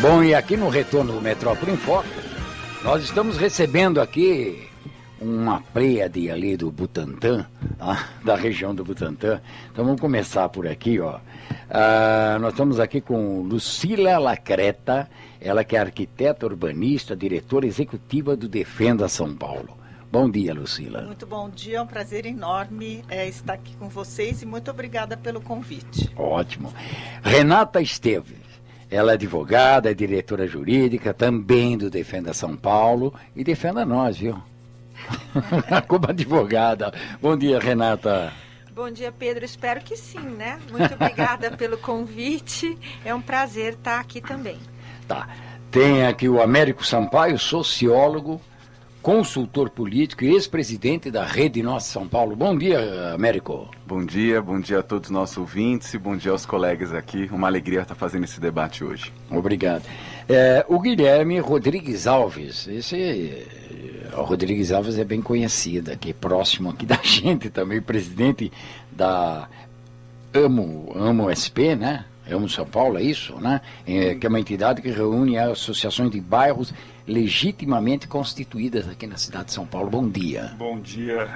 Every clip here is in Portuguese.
Bom, e aqui no retorno do Metrópole em Foco, nós estamos recebendo aqui uma pleiade ali do Butantã, tá? Da região do Butantã. Então vamos começar por aqui, ó. Nós estamos aqui com Lucila Lacreta, ela que é arquiteta urbanista, diretora executiva do Defenda São Paulo. Bom dia, Lucila. Muito bom dia, é um prazer enorme estar aqui com vocês e muito obrigada pelo convite. Ótimo. Renata Esteves, ela é advogada, é diretora jurídica, também do Defenda São Paulo e defenda nós, viu? Como advogada. Bom dia, Renata. Bom dia, Pedro. Espero que sim, né? Muito obrigada pelo convite. É um prazer estar aqui também. Tá. Tem aqui o Américo Sampaio, sociólogo, consultor político e ex-presidente da Rede Nossa São Paulo. Bom dia, Américo. Bom dia a todos os nossos ouvintes e bom dia aos colegas aqui. Uma alegria estar fazendo esse debate hoje. Obrigado. O Guilherme Rodrigues Alves, o Rodrigues Alves é bem conhecido aqui, próximo aqui da gente também, presidente da Amo SP, né? Amo São Paulo, é isso, né? Que é uma entidade que reúne associações de bairros legitimamente constituídas aqui na cidade de São Paulo. Bom dia. Bom dia.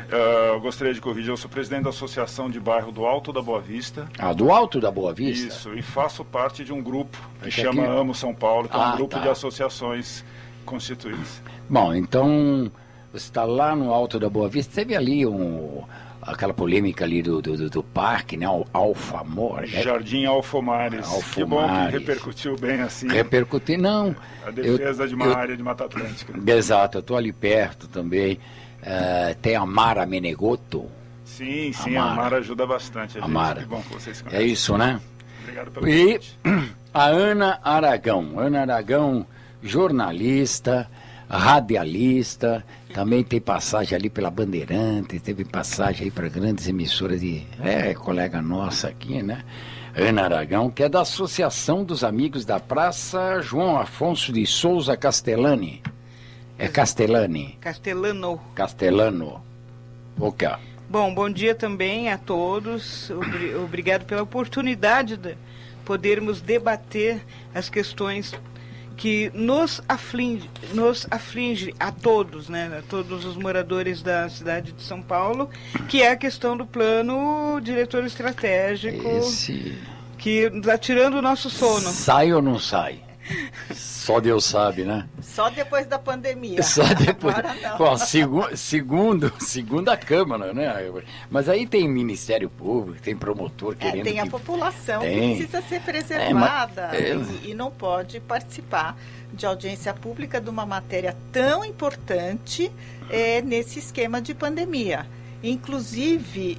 Eu gostaria de corrigir, eu sou presidente da Associação de Bairro do Alto da Boa Vista. Do Alto da Boa Vista? Isso, e faço parte de um grupo que chama aqui... Amo São Paulo, que é um grupo de associações constituídas. Bom, então, você está lá no Alto da Boa Vista, teve ali aquela polêmica ali do parque, né? O Alfamor. Jardim Alfomares. Que bom que repercutiu bem assim. Repercutiu, não. A defesa de uma área de Mata Atlântica. Exato, eu estou ali perto também. Tem a Mara Menegoto. Sim, a Mara ajuda bastante. A Mara. Que bom que vocês conhecem. É isso, né? Obrigado pelo convite. A Ana Aragão, jornalista, radialista, também tem passagem ali pela Bandeirantes, teve passagem aí para grandes emissoras de... colega nossa aqui, né? Ana Aragão, que é da Associação dos Amigos da Praça João Afonso de Souza Castellani. É Castellani? Castellano. Ok. Bom dia também a todos. Obrigado pela oportunidade de podermos debater as questões que nos aflige a todos, né, a todos os moradores da cidade de São Paulo, que é a questão do plano diretor estratégico, que está tirando o nosso sono. Sai ou não sai? Só Deus sabe, né? Só depois da pandemia. Só depois. Bom, segunda Câmara, né? Mas aí tem Ministério Público, tem promotor querendo... Tem a população que precisa ser preservada e não pode participar de audiência pública de uma matéria tão importante nesse esquema de pandemia. Inclusive,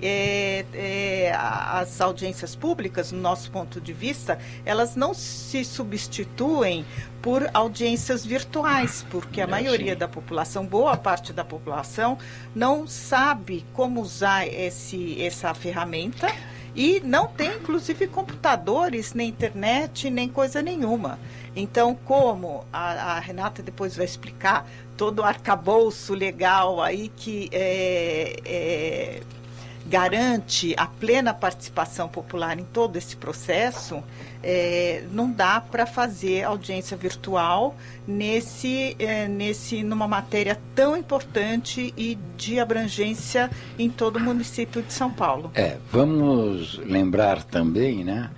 as audiências públicas, no nosso ponto de vista, elas não se substituem por audiências virtuais, porque a maioria da população, boa parte da população, não sabe como usar essa ferramenta e não tem, inclusive, computadores, nem internet, nem coisa nenhuma. Então, como a Renata depois vai explicar, todo o arcabouço legal aí que garante a plena participação popular em todo esse processo, não dá para fazer audiência virtual numa matéria tão importante e de abrangência em todo o município de São Paulo. Vamos lembrar também, né?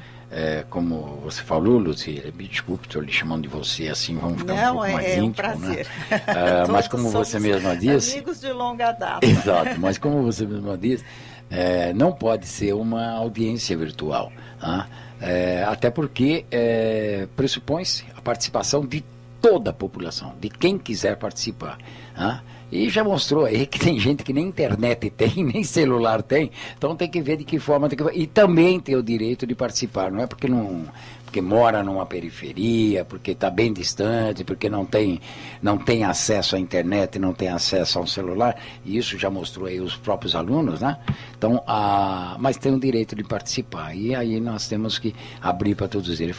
Como você falou, Lucila, me desculpe, estou lhe chamando de você assim, vamos ficar um pouco mais íntimo. Um prazer. Né? Mas como você mesma disse... Amigos de longa data. Exato, mas como você mesma disse, não pode ser uma audiência virtual. Até porque pressupõe-se a participação de toda a população, de quem quiser participar. E já mostrou aí que tem gente que nem internet tem, nem celular tem, então tem que ver de que forma tem que... E também tem o direito de participar, não é porque mora numa periferia, porque está bem distante, porque não tem acesso à internet, não tem acesso a um celular, e isso já mostrou aí os próprios alunos, né? Então, mas tem o direito de participar, e aí nós temos que abrir para todos eles.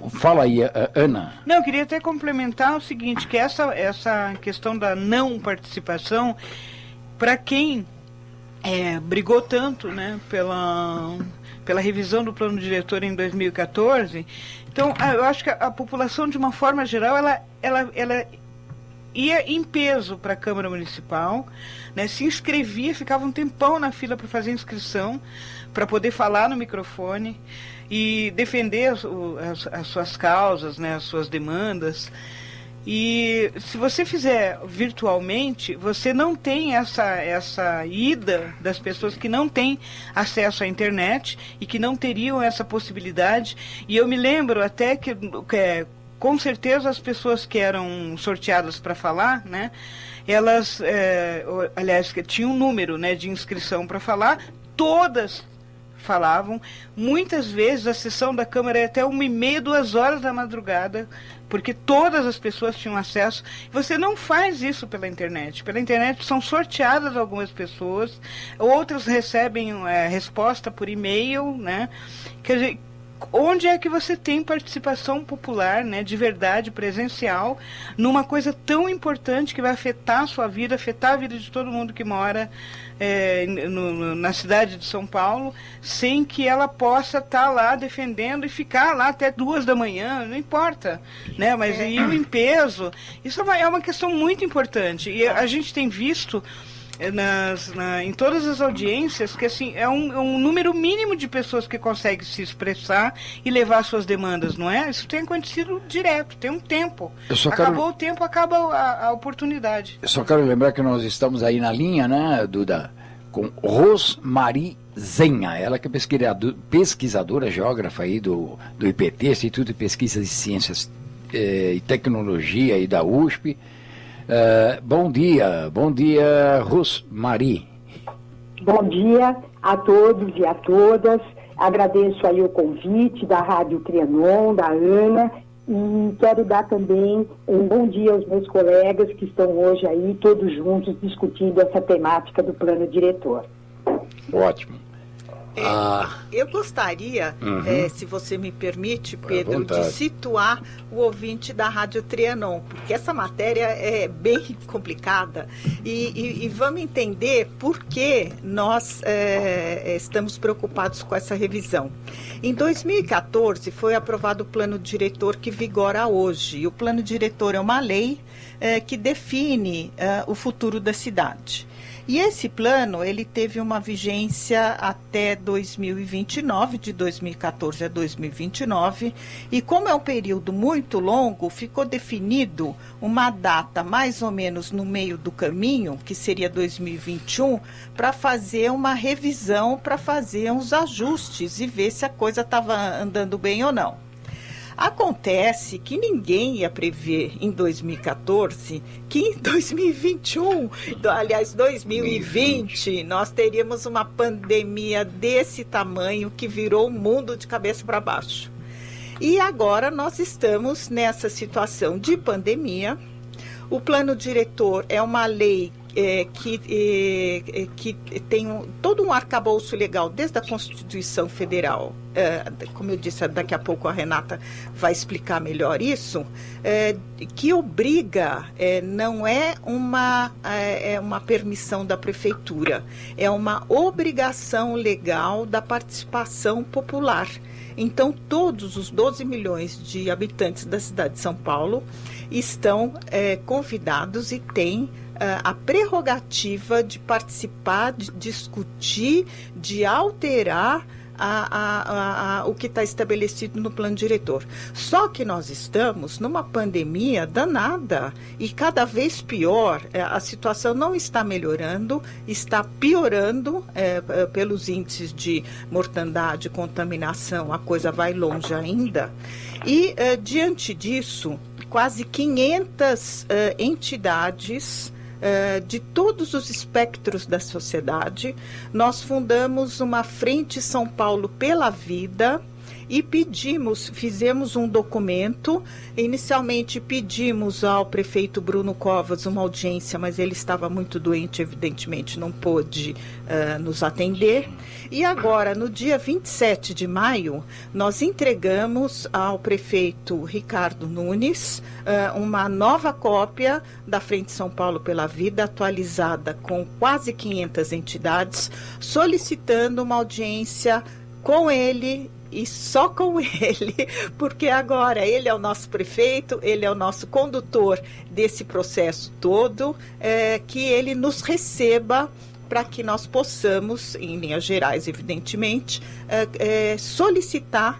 Fala aí, Ana. Não, eu queria até complementar o seguinte, que essa questão da não participação, para quem brigou tanto, né, pela revisão do plano diretor em 2014. Então, eu acho que a população, de uma forma geral, ela ia em peso para a Câmara Municipal, né, se inscrevia, ficava um tempão na fila para fazer inscrição, para poder falar no microfone e defender as suas causas, né, as suas demandas. E se você fizer virtualmente, você não tem essa ida das pessoas que não têm acesso à internet e que não teriam essa possibilidade. E eu me lembro até que com certeza as pessoas que eram sorteadas para falar, né, elas, aliás, que tinham um número, né, de inscrição para falar, todas falavam. Muitas vezes a sessão da Câmara é até 1h30, 2h da madrugada, porque todas as pessoas tinham acesso. Você não faz isso pela internet. Pela internet são sorteadas algumas pessoas, outras recebem resposta por e-mail, né? Quer dizer, onde é que você tem participação popular, né, de verdade, presencial, numa coisa tão importante que vai afetar a sua vida, afetar a vida de todo mundo que mora na cidade de São Paulo, sem que ela possa estar lá defendendo e ficar lá até 2 da manhã, não importa, né? Mas e o em peso, isso é uma questão muito importante. E a gente tem visto em todas as audiências que assim, é um número mínimo de pessoas que conseguem se expressar e levar suas demandas, não é? Isso tem acontecido direto, tem um tempo. Acabou o tempo, acaba a oportunidade. Eu só quero lembrar que nós estamos aí na linha, né, Duda, com Rosmari Zenha, ela que é pesquisadora, geógrafa aí do IPT, Instituto de Pesquisa de Ciências e Tecnologia aí da USP. Bom dia, Rosmari. Bom dia a todos e a todas. Agradeço aí o convite da Rádio Trianon, da Ana, e quero dar também um bom dia aos meus colegas que estão hoje aí todos juntos discutindo essa temática do plano diretor. Ótimo. Eu gostaria, se você me permite, Pedro, de situar o ouvinte da Rádio Trianon, porque essa matéria é bem complicada e vamos entender por que nós estamos preocupados com essa revisão. Em 2014 foi aprovado o plano diretor que vigora hoje, e o plano diretor é uma lei que define o futuro da cidade. E esse plano, ele teve uma vigência até 2029, de 2014 a 2029, e como é um período muito longo, ficou definido uma data mais ou menos no meio do caminho, que seria 2021, para fazer uma revisão, para fazer uns ajustes e ver se a coisa estava andando bem ou não. Acontece que ninguém ia prever em 2014 que em 2021, aliás 2020, nós teríamos uma pandemia desse tamanho que virou o mundo de cabeça para baixo. E agora nós estamos nessa situação de pandemia. O plano diretor é uma lei que tem todo um arcabouço legal, desde a Constituição Federal, como eu disse, daqui a pouco a Renata vai explicar melhor isso, que obriga, não é uma permissão da prefeitura, é uma obrigação legal da participação popular. Então, todos os 12 milhões de habitantes da cidade de São Paulo estão convidados e têm a prerrogativa de participar, de discutir, de alterar o que está estabelecido no plano diretor. Só que nós estamos numa pandemia danada e cada vez pior. A situação não está melhorando, está piorando pelos índices de mortandade, contaminação, a coisa vai longe ainda. E diante disso, quase 500 entidades de todos os espectros da sociedade, nós fundamos uma Frente São Paulo pela Vida e fizemos um documento. Inicialmente pedimos ao prefeito Bruno Covas uma audiência, mas ele estava muito doente, evidentemente não pôde nos atender. E agora, no dia 27 de maio, nós entregamos ao prefeito Ricardo Nunes uma nova cópia da Frente São Paulo pela Vida, atualizada com quase 500 entidades, solicitando uma audiência com ele e só com ele, porque agora ele é o nosso prefeito, ele é o nosso condutor desse processo todo, que ele nos receba para que nós possamos, em linhas gerais, evidentemente, solicitar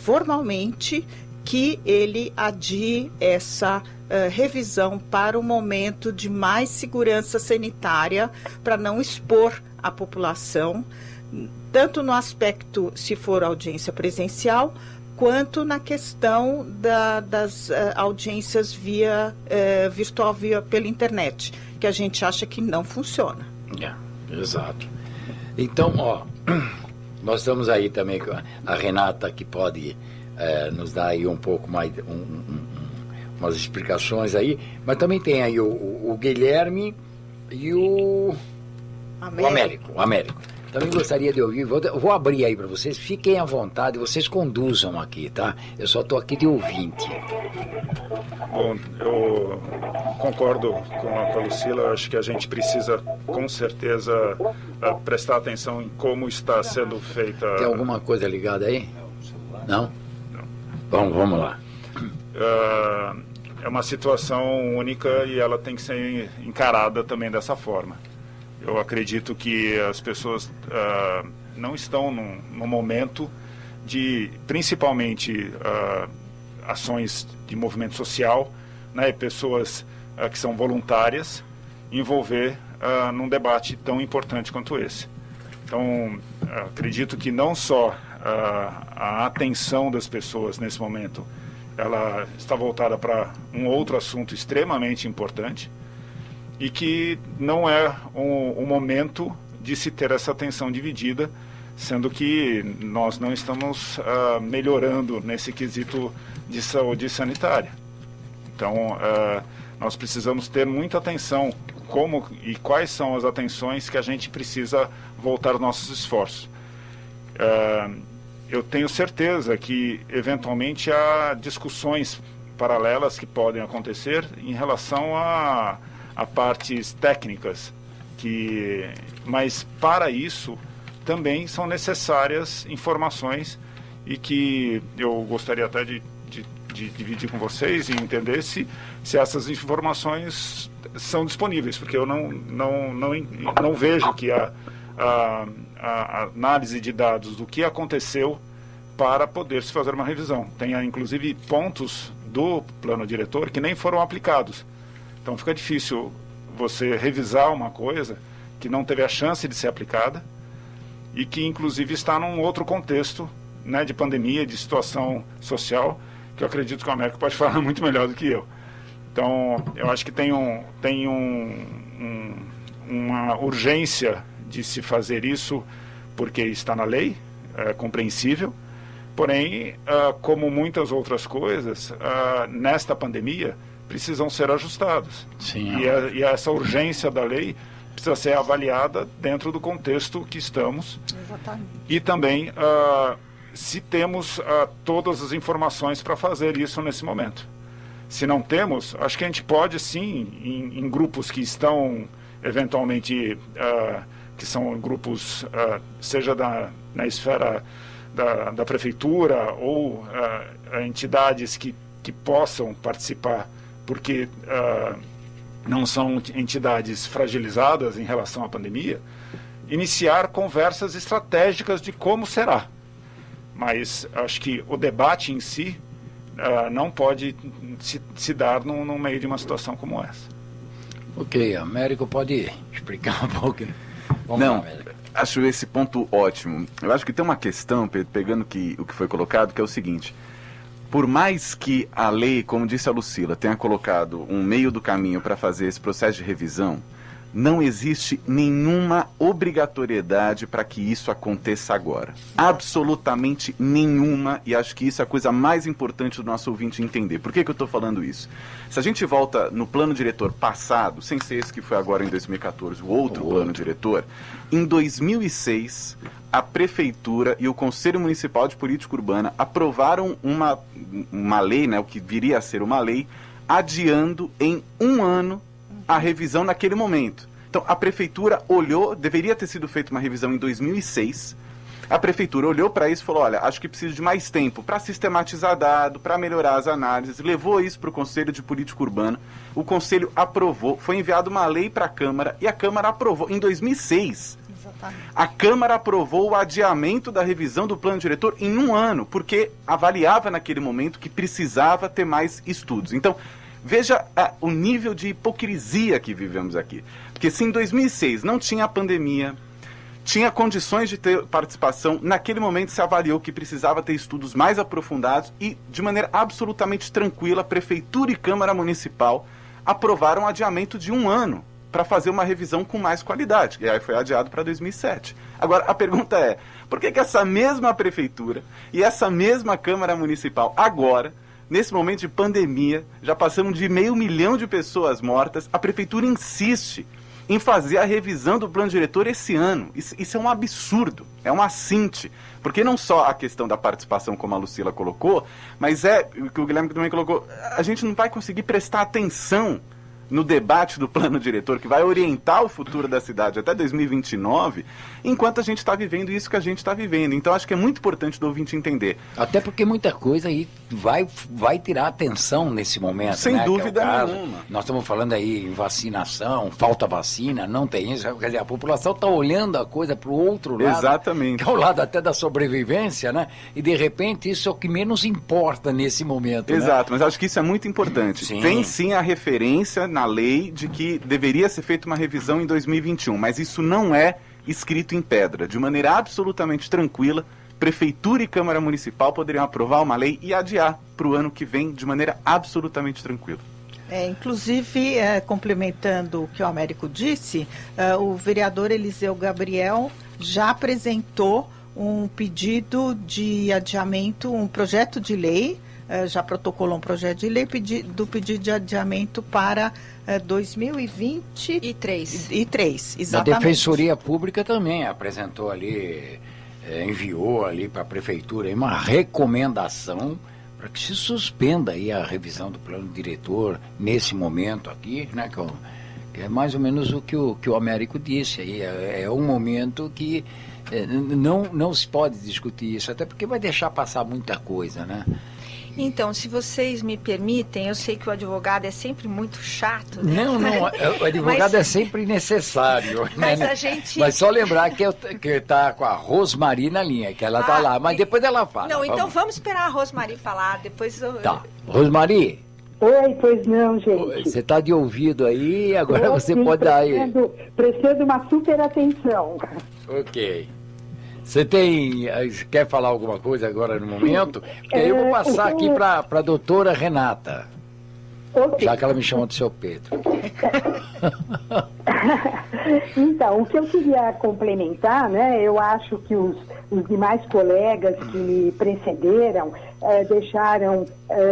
formalmente que ele adie essa revisão para um momento de mais segurança sanitária, para não expor a população, tanto no aspecto, se for audiência presencial, quanto na questão das audiências via virtual, pela internet, que a gente acha que não funciona. Exato. Então, nós estamos aí também com a Renata, que pode nos dar aí um pouco mais, umas explicações aí, mas também tem aí o Guilherme e o Américo. Também gostaria de ouvir, vou abrir aí para vocês, fiquem à vontade, vocês conduzam aqui, tá? Eu só estou aqui de ouvinte. Bom, eu concordo com a Lucila, acho que a gente precisa, com certeza, prestar atenção em como está sendo feita... Tem alguma coisa ligada aí? Não? Bom, vamos lá. É uma situação única e ela tem que ser encarada também dessa forma. Eu acredito que as pessoas não estão no momento de, principalmente, ações de movimento social, né, pessoas que são voluntárias, envolver num debate tão importante quanto esse. Então, acredito que não só a atenção das pessoas nesse momento, ela está voltada para um outro assunto extremamente importante, e que não é um momento de se ter essa atenção dividida, sendo que nós não estamos melhorando nesse quesito de saúde sanitária. Então, nós precisamos ter muita atenção como e quais são as atenções que a gente precisa voltar os nossos esforços. Eu tenho certeza que, eventualmente, há discussões paralelas que podem acontecer em relação a partes técnicas, mas para isso também são necessárias informações e que eu gostaria até de dividir com vocês e entender se essas informações são disponíveis, porque eu não vejo que a análise de dados do que aconteceu para poder se fazer uma revisão. Tem inclusive pontos do plano diretor que nem foram aplicados. Então fica difícil você revisar uma coisa que não teve a chance de ser aplicada e que inclusive está num outro contexto, né, de pandemia, de situação social, que eu acredito que o Américo pode falar muito melhor do que eu. Então eu acho que tem uma urgência de se fazer isso porque está na lei, é compreensível, porém, como muitas outras coisas, nesta pandemia, precisam ser ajustadas. Sim. E essa urgência da lei precisa ser avaliada dentro do contexto que estamos. Exatamente. E também se temos todas as informações para fazer isso nesse momento. Se não temos, acho que a gente pode sim, em grupos que estão eventualmente, que são grupos, seja na esfera da prefeitura ou entidades que possam participar, porque não são entidades fragilizadas em relação à pandemia, iniciar conversas estratégicas de como será. Mas acho que o debate em si não pode se dar no meio de uma situação como essa. Ok, Américo, pode explicar um pouco? Não, acho esse ponto ótimo. Eu acho que tem uma questão, pegando o que foi colocado, que é o seguinte: por mais que a lei, como disse a Lucila, tenha colocado um meio do caminho para fazer esse processo de revisão, não existe nenhuma obrigatoriedade para que isso aconteça agora. Absolutamente nenhuma, e acho que isso é a coisa mais importante do nosso ouvinte entender. Por que eu estou falando isso? Se a gente volta no plano diretor passado, sem ser esse que foi agora em 2014, o outro plano diretor, em 2006, a Prefeitura e o Conselho Municipal de Política Urbana aprovaram uma lei, né, o que viria a ser uma lei, adiando em 1 ano a revisão naquele momento. Então, a Prefeitura olhou, deveria ter sido feita uma revisão em 2006, a Prefeitura olhou para isso e falou, olha, acho que precisa de mais tempo para sistematizar dado, para melhorar as análises, levou isso para o Conselho de Política Urbana, o Conselho aprovou, foi enviada uma lei para a Câmara, e a Câmara aprovou em 2006. Exatamente. A Câmara aprovou o adiamento da revisão do plano diretor em 1 ano, porque avaliava naquele momento que precisava ter mais estudos. Então, veja o nível de hipocrisia que vivemos aqui. Porque se em 2006 não tinha a pandemia, tinha condições de ter participação, naquele momento se avaliou que precisava ter estudos mais aprofundados e, de maneira absolutamente tranquila, Prefeitura e Câmara Municipal aprovaram um adiamento de 1 ano para fazer uma revisão com mais qualidade. E aí foi adiado para 2007. Agora, a pergunta é, por que essa mesma Prefeitura e essa mesma Câmara Municipal agora, nesse momento de pandemia, já passamos de 500 mil de pessoas mortas, a Prefeitura insiste em fazer a revisão do plano diretor esse ano? Isso é um absurdo, é um assinte, porque não só a questão da participação, como a Lucila colocou, mas o que o Guilherme também colocou, a gente não vai conseguir prestar atenção no debate do plano diretor, que vai orientar o futuro da cidade até 2029, enquanto a gente está vivendo isso que a gente está vivendo. Então, acho que é muito importante do ouvinte entender. Até porque muita coisa aí vai tirar atenção nesse momento. Sem dúvida caso, nenhuma. Nós estamos falando aí em vacinação, falta vacina, não tem isso. Quer dizer, a população está olhando a coisa para o outro lado. Exatamente. Que é o lado até da sobrevivência, né? E, de repente, isso é o que menos importa nesse momento. Exato, né? Mas acho que isso é muito importante. Sim. Tem sim a referência na lei de que deveria ser feita uma revisão em 2021, mas isso não é escrito em pedra. De maneira absolutamente tranquila, Prefeitura e Câmara Municipal poderiam aprovar uma lei e adiar para o ano que vem de maneira absolutamente tranquila. Inclusive, complementando o que o Américo disse, o vereador Eliseu Gabriel já apresentou um pedido de adiamento, um projeto de lei, já protocolou um projeto de lei do pedido de adiamento para 2023. Exatamente. A Defensoria Pública também apresentou ali, enviou ali para a Prefeitura uma recomendação para que se suspenda aí a revisão do plano diretor nesse momento aqui, né, que é mais ou menos o que o Américo disse aí, é um momento que não se pode discutir isso, até porque vai deixar passar muita coisa, né? Então, se vocês me permitem, eu sei que o advogado é sempre muito chato, né? Não, o advogado é sempre necessário. Mas né? a gente... Mas só lembrar que está com a Rosmari na linha, que ela está lá, mas depois ela fala. Não, então vamos esperar a Rosmari falar, depois eu... Tá. Rosmari? Oi, pois não, gente. Você está de ouvido aí, agora você pode dar aí. Prestando uma super atenção. Ok. Você quer falar alguma coisa agora no momento? Porque aí eu vou passar aqui para a doutora Renata, okay. Já que ela me chamou de seu Pedro. Então, o que eu queria complementar, né, eu acho que os demais colegas que me precederam deixaram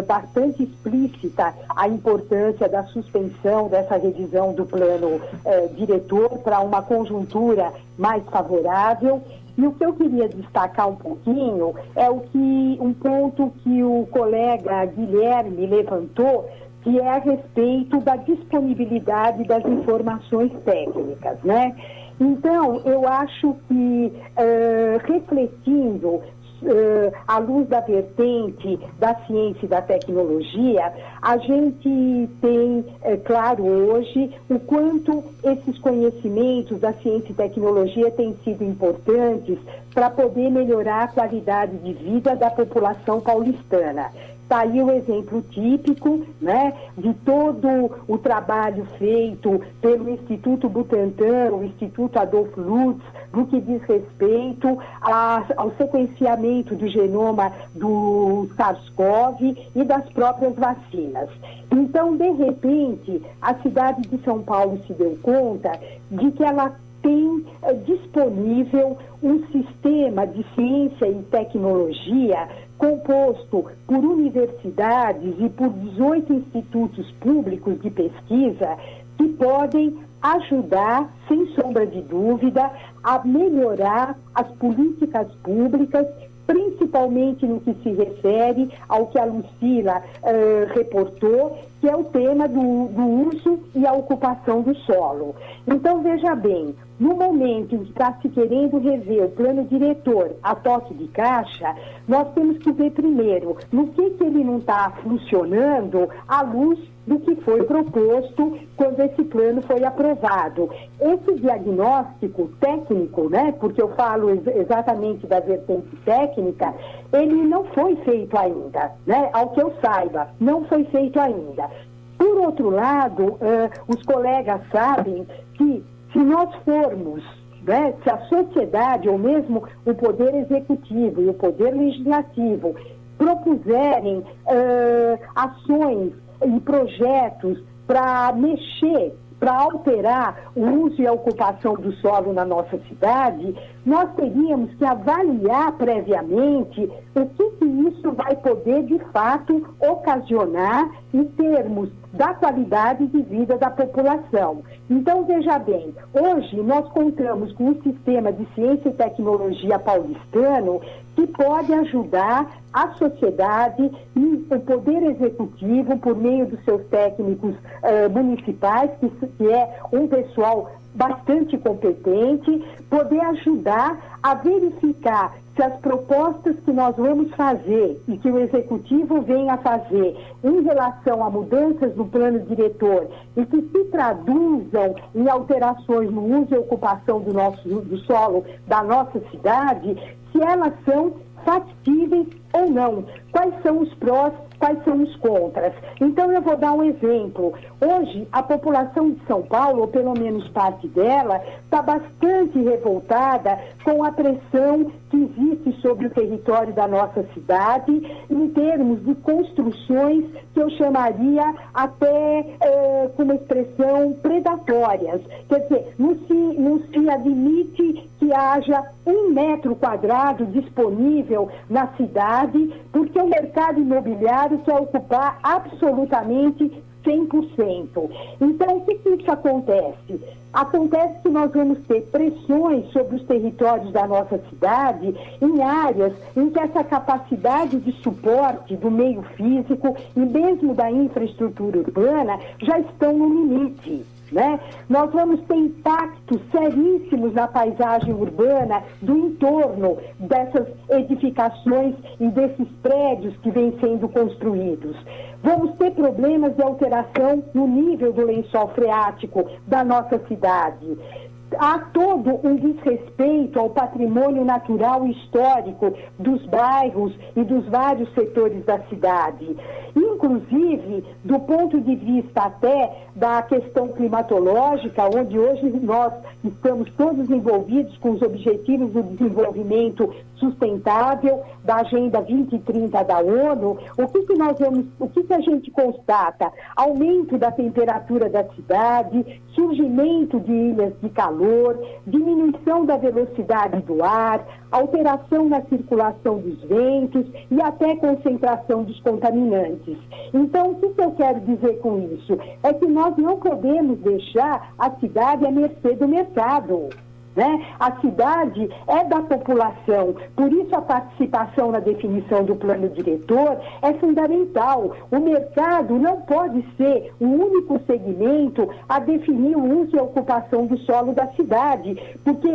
bastante explícita a importância da suspensão dessa revisão do plano diretor para uma conjuntura mais favorável. E o que eu queria destacar um pouquinho é um ponto que o colega Guilherme levantou, que é a respeito da disponibilidade das informações técnicas, né? Então, eu acho que, refletindo à luz da vertente da ciência e da tecnologia, a gente tem, claro, hoje, o quanto esses conhecimentos da ciência e tecnologia têm sido importantes para poder melhorar a qualidade de vida da população paulistana. Está aí o exemplo típico, né, de todo o trabalho feito pelo Instituto Butantan, o Instituto Adolf Lutz, no que diz respeito ao sequenciamento do genoma do SARS-CoV e das próprias vacinas. Então, de repente, a cidade de São Paulo se deu conta de que ela tem disponível um sistema de ciência e tecnologia composto por universidades e por 18 institutos públicos de pesquisa que podem ajudar, sem sombra de dúvida, a melhorar as políticas públicas, principalmente no que se refere ao que a Lucila reportou, que é o tema do uso e a ocupação do solo. Então, veja bem, no momento em que está se querendo rever o plano diretor a toque de caixa, nós temos que ver primeiro no que ele não está funcionando à luz do que foi proposto quando esse plano foi aprovado. Esse diagnóstico técnico, né, porque eu falo exatamente da vertente técnica, ele não foi feito ainda, né, ao que eu saiba, não foi feito ainda. Por outro lado, os colegas sabem que se nós formos, né, se a sociedade, ou mesmo o Poder Executivo e o Poder Legislativo propuserem ações e projetos para mexer, para alterar o uso e a ocupação do solo na nossa cidade, nós teríamos que avaliar previamente o que isso vai poder, de fato, ocasionar em termos da qualidade de vida da população. Então, veja bem, hoje nós contamos com um sistema de ciência e tecnologia paulistano que pode ajudar a sociedade e o Poder Executivo, por meio dos seus técnicos municipais, que é um pessoal bastante competente, poder ajudar a verificar se as propostas que nós vamos fazer e que o Executivo vem a fazer em relação a mudanças no plano diretor e que se traduzam em alterações no uso e ocupação do solo da nossa cidade, se elas são factíveis ou não, quais são os prós, quais são os contras. Então, eu vou dar um exemplo. Hoje, a população de São Paulo, ou pelo menos parte dela, está bastante revoltada com a pressão que existe sobre o território da nossa cidade, em termos de construções que eu chamaria até, com uma expressão, predatórias. Quer dizer, não se admite que haja 1 metro quadrado disponível na cidade, porque o mercado imobiliário quer ocupar absolutamente 100%. Então, o que isso acontece? Acontece que nós vamos ter pressões sobre os territórios da nossa cidade em áreas em que essa capacidade de suporte do meio físico e mesmo da infraestrutura urbana já estão no limite. Né? Nós vamos ter impactos seríssimos na paisagem urbana do entorno dessas edificações e desses prédios que vêm sendo construídos. Vamos ter problemas de alteração no nível do lençol freático da nossa cidade. Há todo um desrespeito ao patrimônio natural e histórico dos bairros e dos vários setores da cidade. Inclusive, do ponto de vista até da questão climatológica, onde hoje nós estamos todos envolvidos com os objetivos do desenvolvimento sustentável da Agenda 2030 da ONU, o que a gente constata? Aumento da temperatura da cidade, surgimento de ilhas de calor, diminuição da velocidade do ar, alteração na circulação dos ventos e até concentração dos contaminantes. Então, o que eu quero dizer com isso? É que nós não podemos deixar a cidade à mercê do mercado. Né? A cidade é da população, por isso a participação na definição do plano diretor é fundamental. O mercado não pode ser o único segmento a definir o uso e a ocupação do solo da cidade, porque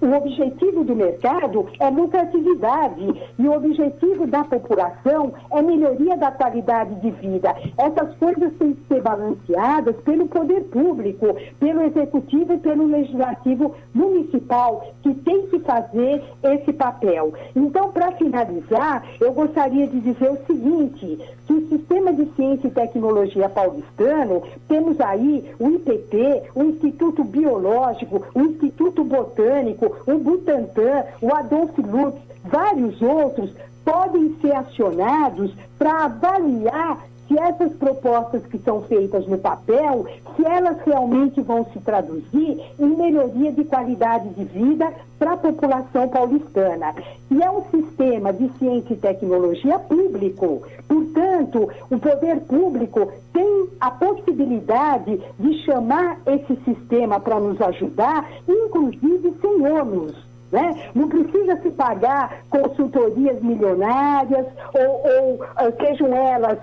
o objetivo do mercado é lucratividade e o objetivo da população é melhoria da qualidade de vida. Essas coisas têm que ser balanceadas pelo poder público, pelo executivo e pelo legislativo municipal, que tem que fazer esse papel. Então, para finalizar, eu gostaria de dizer o seguinte, que o Sistema de Ciência e Tecnologia paulistano, temos aí o IPT, o Instituto Biológico, o Instituto Botânico, o Butantan, o Adolf Lutz, vários outros, podem ser acionados para avaliar se essas propostas que são feitas no papel, se elas realmente vão se traduzir em melhoria de qualidade de vida para a população paulistana. E é um sistema de ciência e tecnologia público. Portanto, o poder público tem a possibilidade de chamar esse sistema para nos ajudar, inclusive sem ônus. Né? Não precisa se pagar consultorias milionárias, ou sejam elas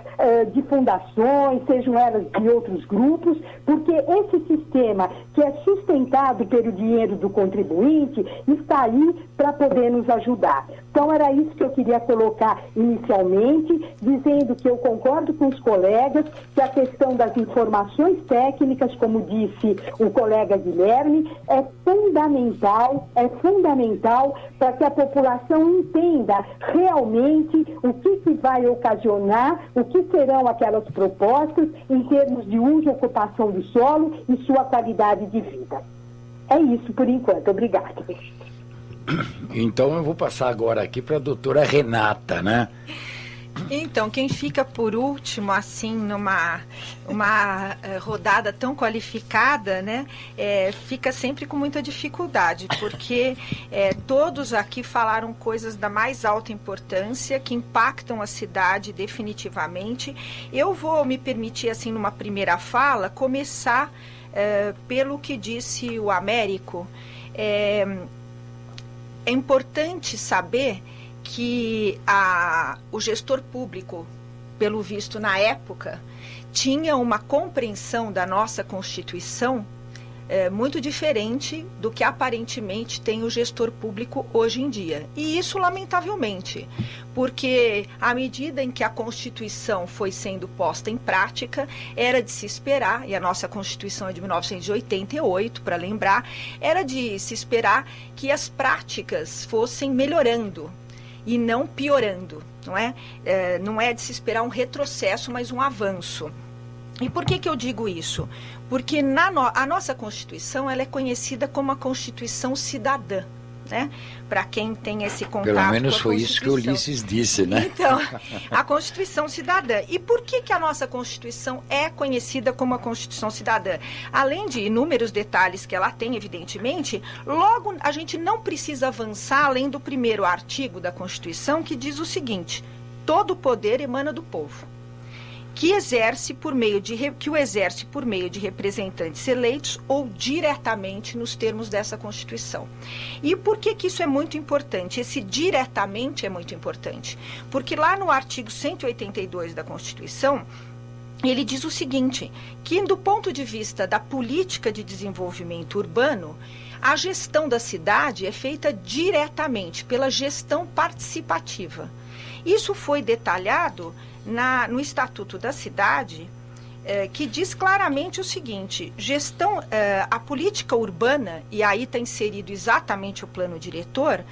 de fundações, sejam elas de outros grupos, porque esse sistema que é sustentado pelo dinheiro do contribuinte está aí para poder nos ajudar. Então era isso que eu queria colocar inicialmente, dizendo que eu concordo com os colegas que a questão das informações técnicas, como disse o colega Guilherme, é fundamental para que a população entenda realmente o que vai ocasionar, o que serão aquelas propostas em termos de uso e ocupação do solo e sua qualidade de vida. É isso por enquanto. Obrigada. Então eu vou passar agora aqui para a doutora Renata, né? Então, quem fica por último, assim, numa rodada tão qualificada, né, fica sempre com muita dificuldade, porque todos aqui falaram coisas da mais alta importância, que impactam a cidade definitivamente. Eu vou me permitir, assim, numa primeira fala, começar pelo que disse o Américo. É importante saber que o gestor público, pelo visto na época, tinha uma compreensão da nossa Constituição muito diferente do que aparentemente tem o gestor público hoje em dia. E isso lamentavelmente, porque à medida em que a Constituição foi sendo posta em prática, era de se esperar, e a nossa Constituição é de 1988, para lembrar, era de se esperar que as práticas fossem melhorando e não piorando, não é? Não é de se esperar um retrocesso, mas um avanço. E por que eu digo isso? Porque a nossa Constituição, ela é conhecida como a Constituição cidadã, né? Para quem tem esse contato com a Constituição. Pelo menos foi isso que Ulisses disse, né? Então, a Constituição cidadã. E por que a nossa Constituição é conhecida como a Constituição cidadã? Além de inúmeros detalhes que ela tem, evidentemente, logo a gente não precisa avançar além do primeiro artigo da Constituição, que diz o seguinte: todo poder emana do povo, que o exerce por meio de representantes eleitos ou diretamente nos termos dessa Constituição. E por que isso é muito importante? Esse diretamente é muito importante, porque lá no artigo 182 da Constituição, ele diz o seguinte, que do ponto de vista da política de desenvolvimento urbano, a gestão da cidade é feita diretamente pela gestão participativa. Isso foi detalhado no Estatuto da Cidade, que diz claramente o seguinte: a política urbana, e aí está inserido exatamente o plano diretor,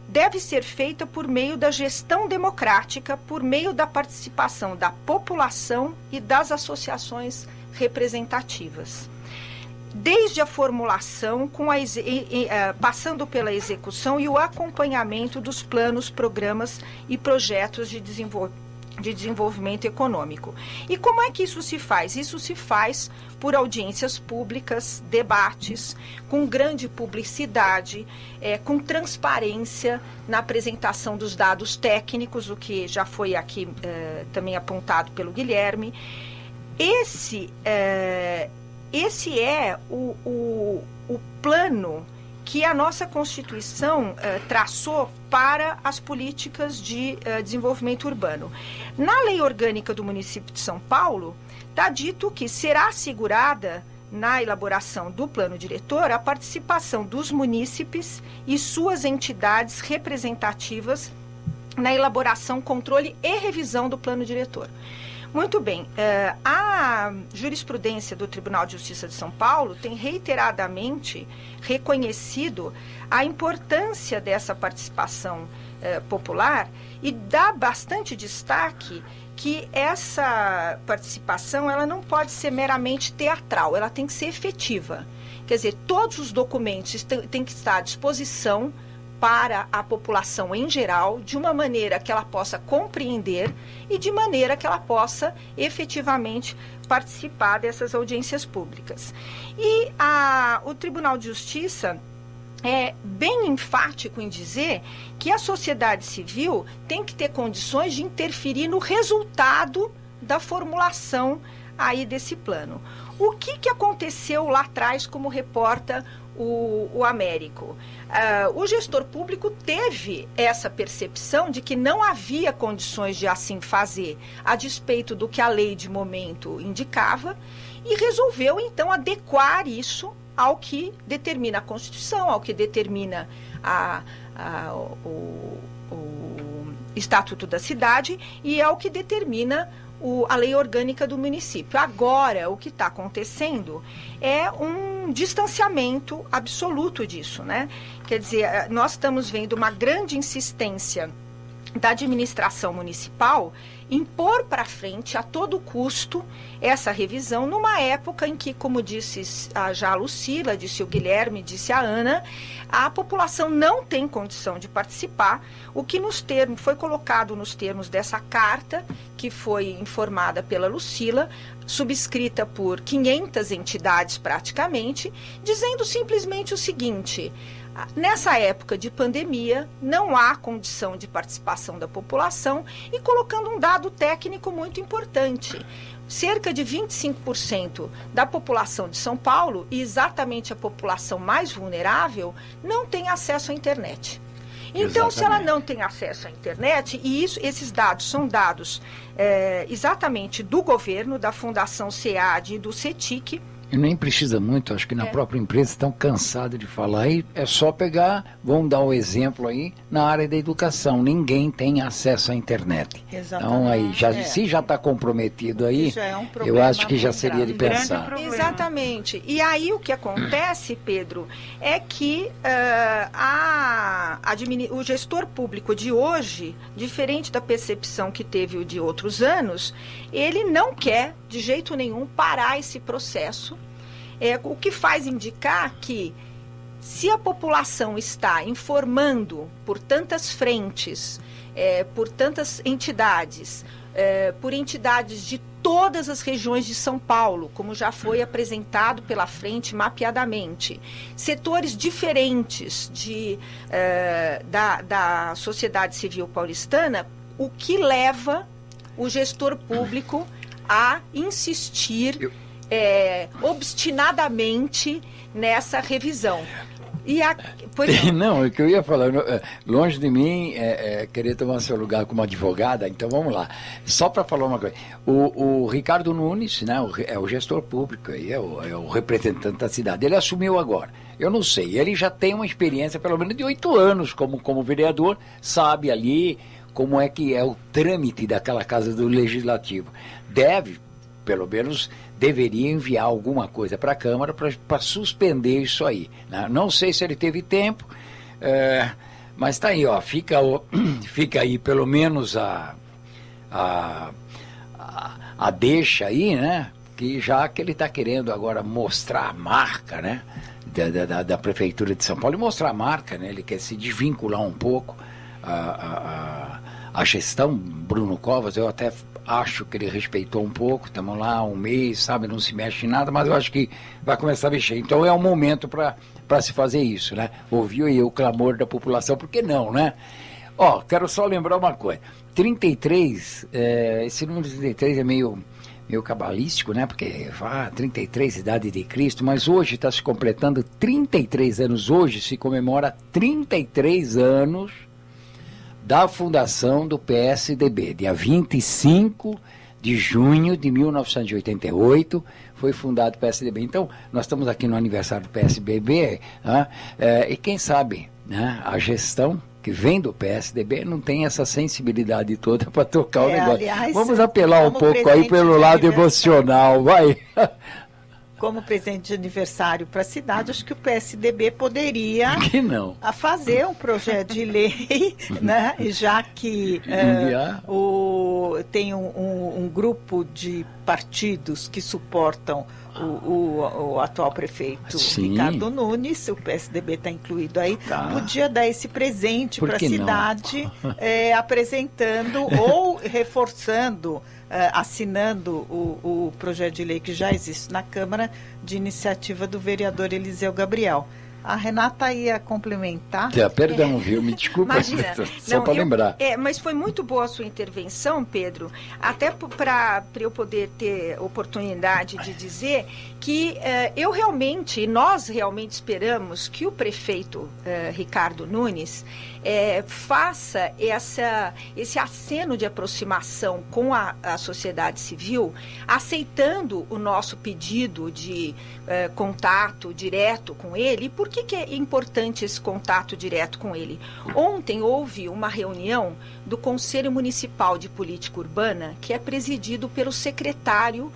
deve ser feita por meio da gestão democrática, por meio da participação da população e das associações representativas. Desde a formulação, passando pela execução e o acompanhamento dos planos, programas e projetos de desenvolvimento econômico. E como é que isso se faz? Isso se faz por audiências públicas, debates, com grande publicidade, com transparência na apresentação dos dados técnicos, o que já foi aqui também apontado pelo Guilherme. Esse é o plano que a nossa Constituição traçou para as políticas de desenvolvimento urbano. Na Lei Orgânica do Município de São Paulo, está dito que será assegurada na elaboração do plano diretor a participação dos munícipes e suas entidades representativas na elaboração, controle e revisão do plano diretor. Muito bem, a jurisprudência do Tribunal de Justiça de São Paulo tem reiteradamente reconhecido a importância dessa participação popular e dá bastante destaque que essa participação ela não pode ser meramente teatral, ela tem que ser efetiva. Quer dizer, todos os documentos têm que estar à disposição para a população em geral, de uma maneira que ela possa compreender e de maneira que ela possa efetivamente participar dessas audiências públicas. E o Tribunal de Justiça é bem enfático em dizer que a sociedade civil tem que ter condições de interferir no resultado da formulação aí desse plano. O que aconteceu lá atrás, como reporta o Américo? O gestor público teve essa percepção de que não havia condições de assim fazer, a despeito do que a lei de momento indicava, e resolveu então adequar isso ao que determina a Constituição, ao que determina o Estatuto da Cidade e ao que determina a lei orgânica do município. Agora, o que está acontecendo é um distanciamento absoluto disso, né? Quer dizer, nós estamos vendo uma grande insistência da administração municipal em pôr para frente a todo custo essa revisão numa época em que, como disse já a Lucila, disse o Guilherme, disse a Ana, a população não tem condição de participar, o que foi colocado nos termos dessa carta, que foi informada pela Lucila, subscrita por 500 entidades praticamente, dizendo simplesmente o seguinte: nessa época de pandemia, não há condição de participação da população, e colocando um dado técnico muito importante. Cerca de 25% da população de São Paulo, e exatamente a população mais vulnerável, não tem acesso à internet. Então, exatamente. Se ela não tem acesso à internet, e esses dados são dados exatamente do governo, da Fundação SEAD e do CETIC. E nem precisa muito, acho que na própria empresa estão cansados de falar, e é só pegar, vamos dar um exemplo aí, na área da educação, ninguém tem acesso à internet. Exatamente. Então aí, se já está comprometido aí, eu acho que já seria de pensar. Exatamente. E aí o que acontece, Pedro, é que o gestor público de hoje, diferente da percepção que teve o de outros anos, ele não quer de jeito nenhum parar esse processo, o que faz indicar que, se a população está informando por tantas frentes, por tantas entidades, por entidades de todas as regiões de São Paulo, como já foi apresentado pela frente mapeadamente, setores diferentes da sociedade civil paulistana, o que leva o gestor público a insistir obstinadamente nessa revisão. Não, o que eu ia falar, longe de mim querer tomar seu lugar como advogada, então vamos lá. Só para falar uma coisa, o Ricardo Nunes, né, é o gestor público, é o representante da cidade, ele assumiu agora. Eu não sei, ele já tem uma experiência pelo menos de 8 anos como vereador, sabe ali como é que é o trâmite daquela casa do Legislativo. Pelo menos deveria enviar alguma coisa para a Câmara para suspender isso aí, né? Não sei se ele teve tempo, mas está aí, ó, fica aí pelo menos a deixa aí, né? Que já que ele está querendo agora mostrar a marca, né? Da Prefeitura de São Paulo, e mostrar a marca, né? Ele quer se desvincular um pouco a gestão Bruno Covas. Eu até acho que ele respeitou um pouco, estamos lá um mês, sabe, não se mexe em nada, mas eu acho que vai começar a mexer. Então é o momento para se fazer isso, né? Ouviu aí o clamor da população, por que não, né? Ó, quero só lembrar uma coisa, 33, esse número de 33 é meio cabalístico, né? Porque 33, idade de Cristo, mas hoje está se completando 33 anos, hoje se comemora 33 anos da fundação do PSDB, dia 25 de junho de 1988 foi fundado o PSDB. Então, nós estamos aqui no aniversário do PSDB, né? E quem sabe, né, a gestão que vem do PSDB não tem essa sensibilidade toda para tocar o negócio. Aliás, vamos apelar um pouco aí pelo lado emocional, vai. Como presente de aniversário para a cidade, acho que o PSDB poderia fazer um projeto de lei, né? Já que tem um grupo de partidos que suportam o atual prefeito Ricardo Nunes, o PSDB está incluído aí, podia dar esse presente para a cidade, apresentando ou reforçando, assinando o projeto de lei que já existe na Câmara, de iniciativa do vereador Eliseu Gabriel. A Renata ia complementar. Perdão, viu? Me desculpa, imagina, só para lembrar. Mas foi muito boa a sua intervenção, Pedro, até para eu poder ter oportunidade de dizer que nós realmente esperamos que o prefeito Ricardo Nunes faça esse aceno de aproximação com a sociedade civil, aceitando o nosso pedido de contato direto com ele. Por que é importante esse contato direto com ele? Ontem houve uma reunião do Conselho Municipal de Política Urbana, que é presidido pelo secretário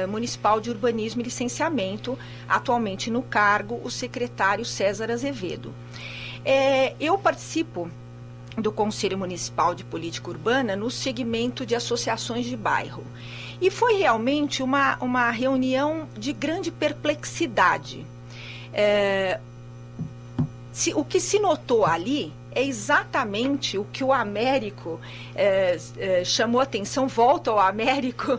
Municipal de Urbanismo e Licenciamento, atualmente no cargo, o secretário César Azevedo. Eu participo do Conselho Municipal de Política Urbana no segmento de associações de bairro. E foi realmente uma reunião de grande perplexidade. O que se notou ali é exatamente o que o Américo chamou atenção, volta ao Américo,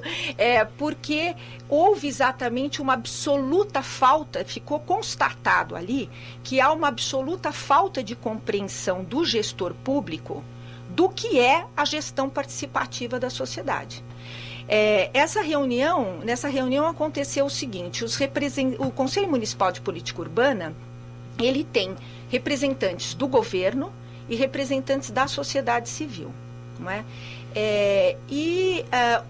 porque houve exatamente uma absoluta falta, ficou constatado ali, que há uma absoluta falta de compreensão do gestor público do que é a gestão participativa da sociedade. Nessa reunião aconteceu o seguinte: o Conselho Municipal de Política Urbana, ele tem representantes do governo e representantes da sociedade civil, não é?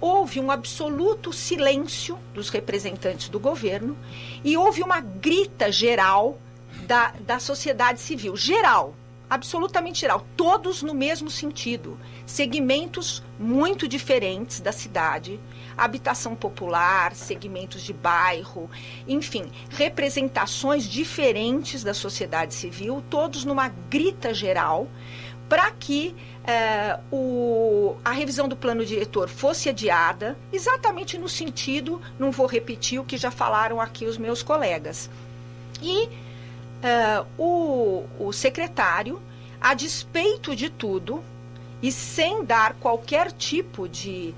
Houve um absoluto silêncio dos representantes do governo e houve uma grita geral da sociedade civil, geral, absolutamente geral, todos no mesmo sentido, segmentos muito diferentes da cidade, habitação popular, segmentos de bairro, enfim, representações diferentes da sociedade civil, todos numa grita geral, para que a revisão do plano diretor fosse adiada, exatamente no sentido, não vou repetir o que já falaram aqui os meus colegas. E o secretário, a despeito de tudo, e sem dar qualquer tipo de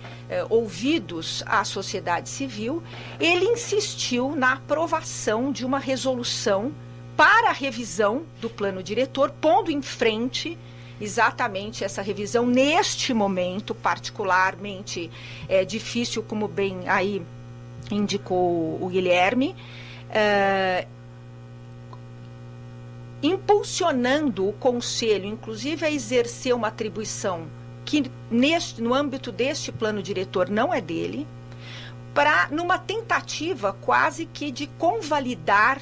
ouvidos à sociedade civil, ele insistiu na aprovação de uma resolução para a revisão do plano diretor, pondo em frente exatamente essa revisão neste momento particularmente difícil, como bem aí indicou o Guilherme, impulsionando o Conselho, inclusive, a exercer uma atribuição que no âmbito deste plano diretor não é dele, numa tentativa quase que de convalidar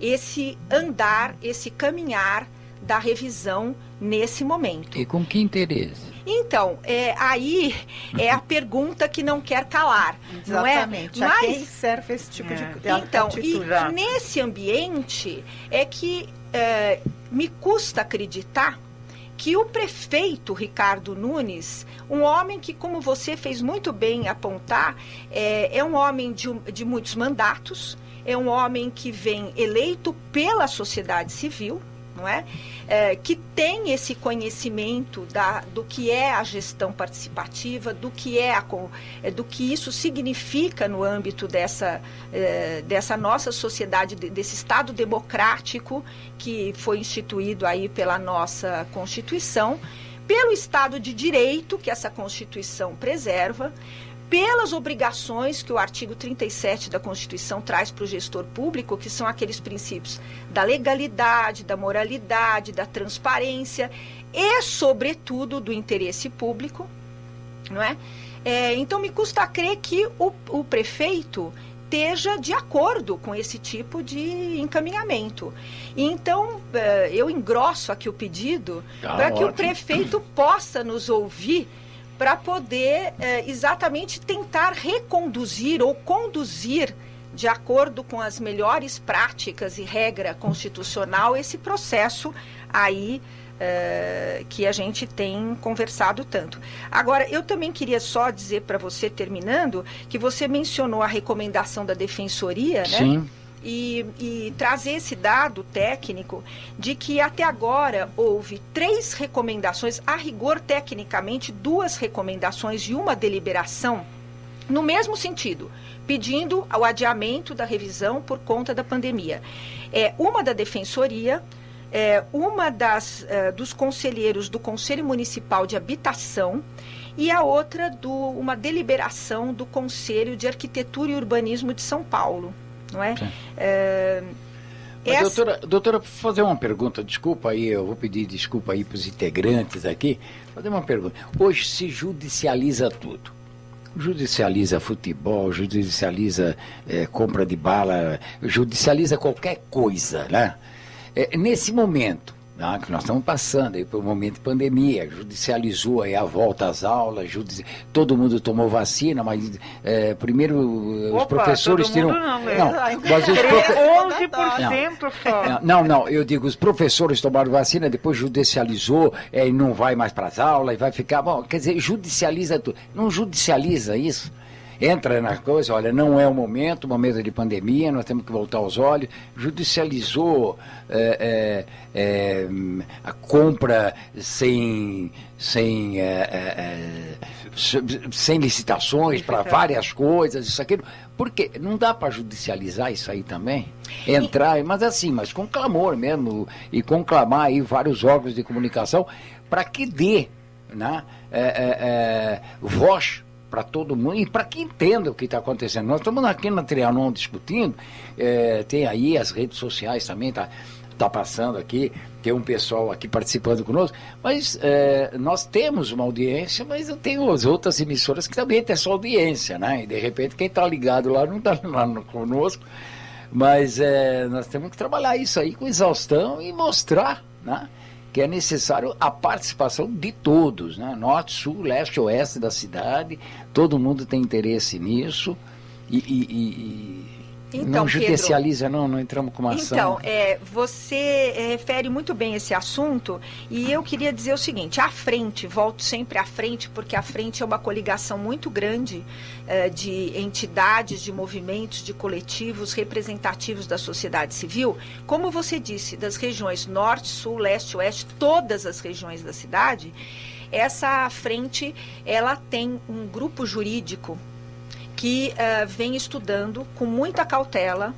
esse andar, esse caminhar da revisão nesse momento. E com que interesse? Então, aí é a pergunta que não quer calar. Exatamente. Não é? A quem serve esse tipo de então, atitude? E nesse ambiente é que me custa acreditar que o prefeito Ricardo Nunes, um homem que, como você fez muito bem apontar, é um homem de muitos mandatos, é um homem que vem eleito pela sociedade civil, não é? Que tem esse conhecimento do que é a gestão participativa, do que isso significa no âmbito dessa nossa sociedade, desse Estado democrático que foi instituído aí pela nossa Constituição, pelo Estado de Direito que essa Constituição preserva, pelas obrigações que o artigo 37 da Constituição traz para o gestor público, que são aqueles princípios da legalidade, da moralidade, da transparência e, sobretudo, do interesse público, não é? Então, me custa crer que o prefeito esteja de acordo com esse tipo de encaminhamento. Então, eu engrosso aqui o pedido para que o prefeito possa nos ouvir para poder exatamente tentar reconduzir ou conduzir de acordo com as melhores práticas e regra constitucional esse processo aí que a gente tem conversado tanto. Agora, eu também queria só dizer para você, terminando, que você mencionou a recomendação da Defensoria, né? Sim. E trazer esse dado técnico de que até agora houve 3 recomendações, a rigor tecnicamente 2 recomendações e uma deliberação no mesmo sentido, pedindo o adiamento da revisão por conta da pandemia. Uma da Defensoria, uma dos conselheiros do Conselho Municipal de Habitação e a outra uma deliberação do Conselho de Arquitetura e Urbanismo de São Paulo. Não é? Mas, doutora, por fazer uma pergunta, desculpa aí, eu vou pedir desculpa aí para os integrantes aqui, fazer uma pergunta. Hoje se judicializa tudo. Judicializa futebol, judicializa compra de bala, judicializa qualquer coisa, né? Nesse momento, que nós estamos passando aí por um momento de pandemia, judicializou aí a volta às aulas, todo mundo tomou vacina, mas primeiro os professores tiram... Mas os 11% só. Não, eu digo, os professores tomaram vacina, depois judicializou, e não vai mais para as aulas, e vai ficar... Bom, quer dizer, judicializa tudo. Não judicializa isso. Entra na coisa, olha, não é o momento de pandemia, nós temos que voltar aos olhos. Judicializou a compra sem licitações para várias coisas, isso, aquilo. Porque não dá para judicializar isso aí também? Mas com clamor mesmo, e conclamar aí vários órgãos de comunicação para que dê, né, voz para todo mundo e para que entenda o que está acontecendo. Nós estamos aqui na Trianon discutindo, tem aí as redes sociais também, tá passando aqui, tem um pessoal aqui participando conosco, mas nós temos uma audiência, mas eu tenho as outras emissoras que também têm essa audiência, né? E de repente quem está ligado lá não está lá conosco, mas nós temos que trabalhar isso aí com exaustão e mostrar, né, que é necessário a participação de todos, né? Norte, sul, leste, oeste da cidade, todo mundo tem interesse nisso então, não judicializa, Pedro, não entramos com uma ação. Então, você refere muito bem esse assunto e eu queria dizer o seguinte, à frente, volto sempre à frente, porque a frente é uma coligação muito grande de entidades, de movimentos, de coletivos representativos da sociedade civil, como você disse, das regiões norte, sul, leste, oeste, todas as regiões da cidade. Essa frente, ela tem um grupo jurídico que vem estudando com muita cautela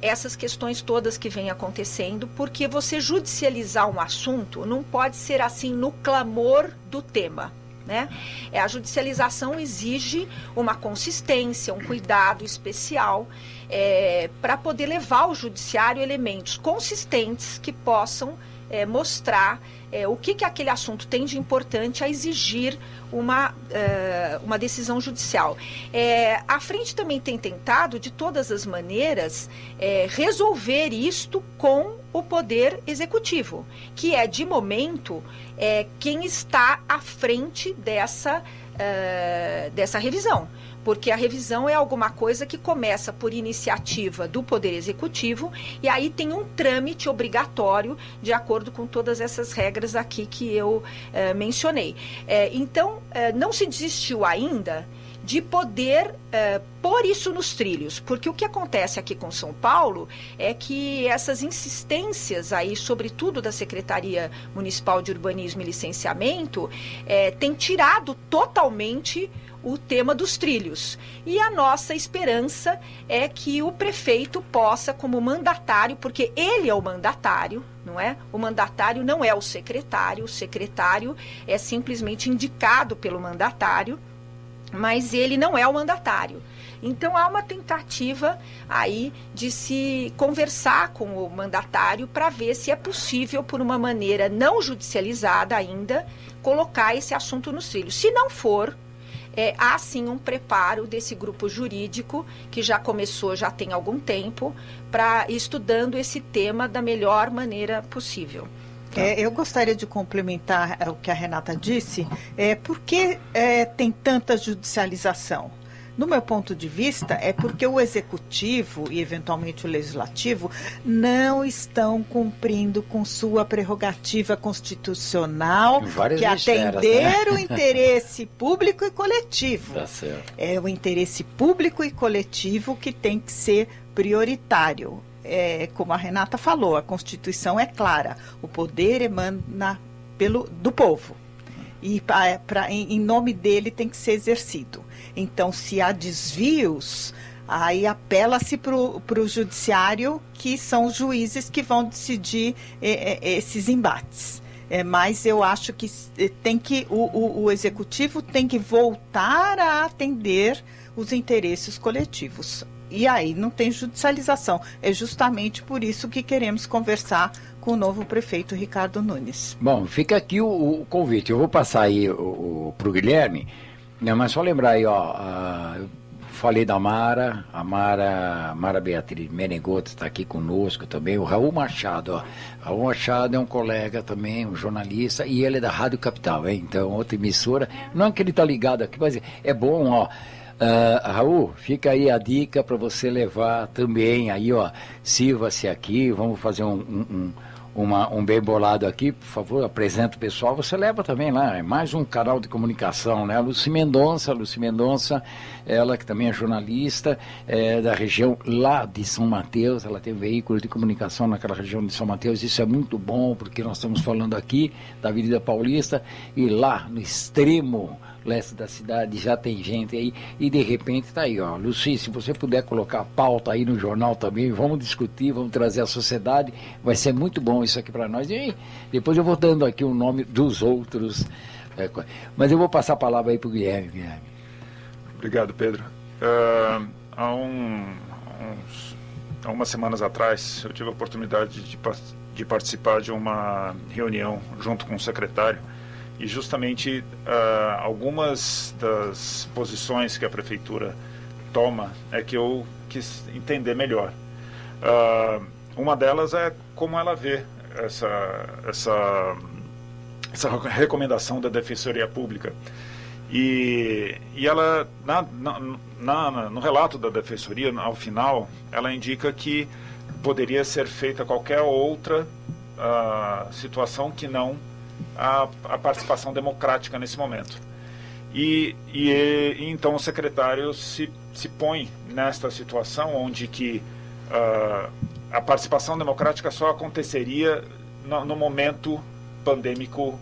essas questões todas que vêm acontecendo, porque você judicializar um assunto não pode ser assim no clamor do tema, né? A judicialização exige uma consistência, um cuidado especial para poder levar ao judiciário elementos consistentes que possam mostrar o que aquele assunto tem de importante a exigir uma decisão judicial. A frente também tem tentado, de todas as maneiras, resolver isto com o Poder Executivo, que é, de momento, quem está à frente dessa revisão. Porque a revisão é alguma coisa que começa por iniciativa do Poder Executivo e aí tem um trâmite obrigatório de acordo com todas essas regras aqui que eu mencionei. Então, não se desistiu ainda de poder pôr isso nos trilhos, porque o que acontece aqui com São Paulo é que essas insistências aí, sobretudo da Secretaria Municipal de Urbanismo e Licenciamento, tem tirado totalmente o tema dos trilhos. E a nossa esperança é que o prefeito possa, como mandatário, porque ele é o mandatário, não é? O mandatário não é o secretário é simplesmente indicado pelo mandatário, mas ele não é o mandatário. Então, há uma tentativa aí de se conversar com o mandatário para ver se é possível, por uma maneira não judicializada ainda, colocar esse assunto nos trilhos. Se não for, há sim um preparo desse grupo jurídico, que já começou, já tem algum tempo, para estudando esse tema da melhor maneira possível. Eu gostaria de complementar o que a Renata disse. Por que tem tanta judicialização? No meu ponto de vista, é porque o executivo e, eventualmente, o legislativo não estão cumprindo com sua prerrogativa constitucional, que é atender o interesse público e coletivo. Tá certo. É o interesse público e coletivo que tem que ser prioritário. Como a Renata falou, a Constituição é clara, o poder emana do povo. E em nome dele tem que ser exercido. Então, se há desvios, aí apela-se para o judiciário, que são os juízes que vão decidir esses embates. Mas eu acho que o executivo tem que voltar a atender os interesses coletivos. E aí não tem judicialização. É justamente por isso que queremos conversar com o novo prefeito Ricardo Nunes. Bom, fica aqui o convite. Eu vou passar aí para o Guilherme, né, mas só lembrar aí, eu falei da Mara, a Mara Beatriz Menegoto está aqui conosco também, o Raul Machado, Raul Machado é um colega também, um jornalista, e ele é da Rádio Capital, então outra emissora, não é que ele está ligado aqui, mas é bom, Raul, fica aí a dica para você levar também, aí sirva-se aqui, vamos fazer um bem bolado aqui, por favor, apresenta o pessoal, você leva também lá, é mais um canal de comunicação, né? Lucy Mendonça, ela que também é jornalista, da região lá de São Mateus, ela tem um veículo de comunicação naquela região de São Mateus, isso é muito bom, porque nós estamos falando aqui da Avenida Paulista, e lá no extremo leste da cidade já tem gente aí, e de repente está aí, Lucy, se você puder colocar a pauta aí no jornal também, vamos discutir, vamos trazer a sociedade, vai ser muito bom isso aqui para nós, e aí, depois eu vou dando aqui o nome dos outros, mas eu vou passar a palavra aí para o Guilherme. Obrigado, Pedro. Há umas semanas atrás, eu tive a oportunidade de participar de uma reunião junto com o secretário, e justamente algumas das posições que a prefeitura toma é que eu quis entender melhor. Uma delas é como ela vê essa recomendação da Defensoria Pública. E ela, no relato da Defensoria, ao final, ela indica que poderia ser feita qualquer outra situação que não a participação democrática nesse momento. E então o secretário se põe nesta situação onde que a participação democrática só aconteceria no momento pandêmico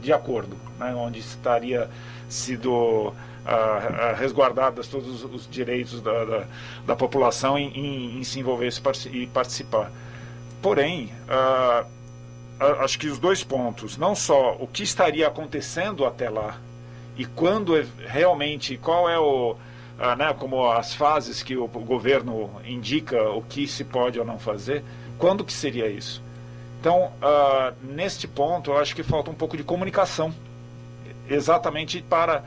de acordo, né, onde estaria sido resguardados todos os direitos da população em se envolver e participar. Porém, acho que os dois pontos, não só o que estaria acontecendo até lá e quando realmente, qual é como as fases que o governo indica o que se pode ou não fazer, quando que seria isso? Então, neste ponto, eu acho que falta um pouco de comunicação, exatamente para,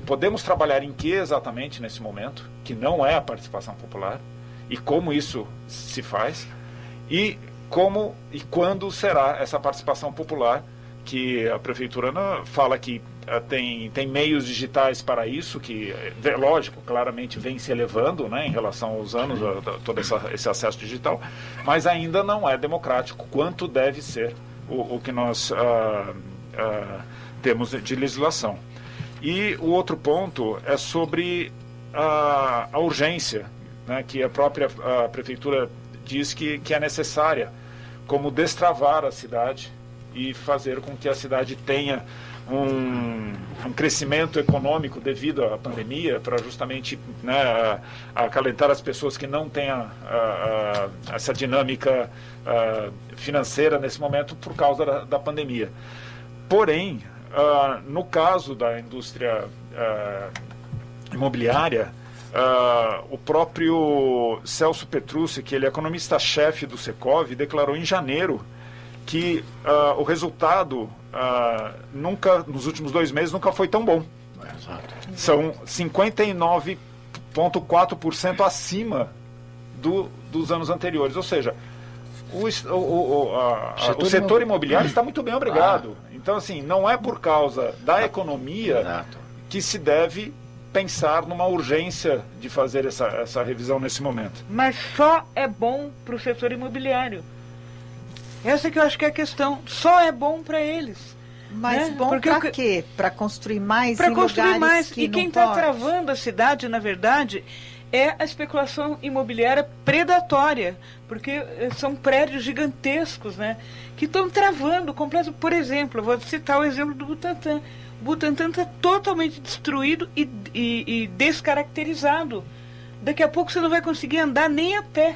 podemos trabalhar em que exatamente nesse momento, que não é a participação popular, e como isso se faz, e como e quando será essa participação popular, que a prefeitura fala que tem meios digitais para isso, que, lógico, claramente vem se elevando, né, em relação aos anos, todo esse acesso digital, mas ainda não é democrático quanto deve ser o que nós temos de legislação. E o outro ponto é sobre a urgência, né, que a própria prefeitura diz que é necessária, como destravar a cidade e fazer com que a cidade tenha um crescimento econômico devido à pandemia, para justamente, né, acalentar as pessoas que não têm essa dinâmica financeira nesse momento por causa da pandemia. Porém, no caso da indústria imobiliária, o próprio Celso Petrucci, que ele é economista-chefe do Secov, declarou em janeiro que o resultado nos últimos 2 meses nunca foi tão bom. Exato. São 59,4% acima dos anos anteriores. Ou seja, o setor imobiliário está muito bem, obrigado. Então, assim, não é por causa da economia Exato. que se deve pensar numa urgência de fazer essa revisão nesse momento. Mas só é bom para o setor imobiliário. Essa que eu acho que é a questão. Só é bom para eles. Mas né? bom para quê? Para construir mais para em construir lugares mais. que E quem não está pode? travando a cidade, na verdade, é a especulação imobiliária predatória, porque são prédios gigantescos, né, que estão travando completo. Por exemplo, eu vou citar o exemplo do Butantã. O Butantã está totalmente destruído e descaracterizado. Daqui a pouco você não vai conseguir andar nem a pé,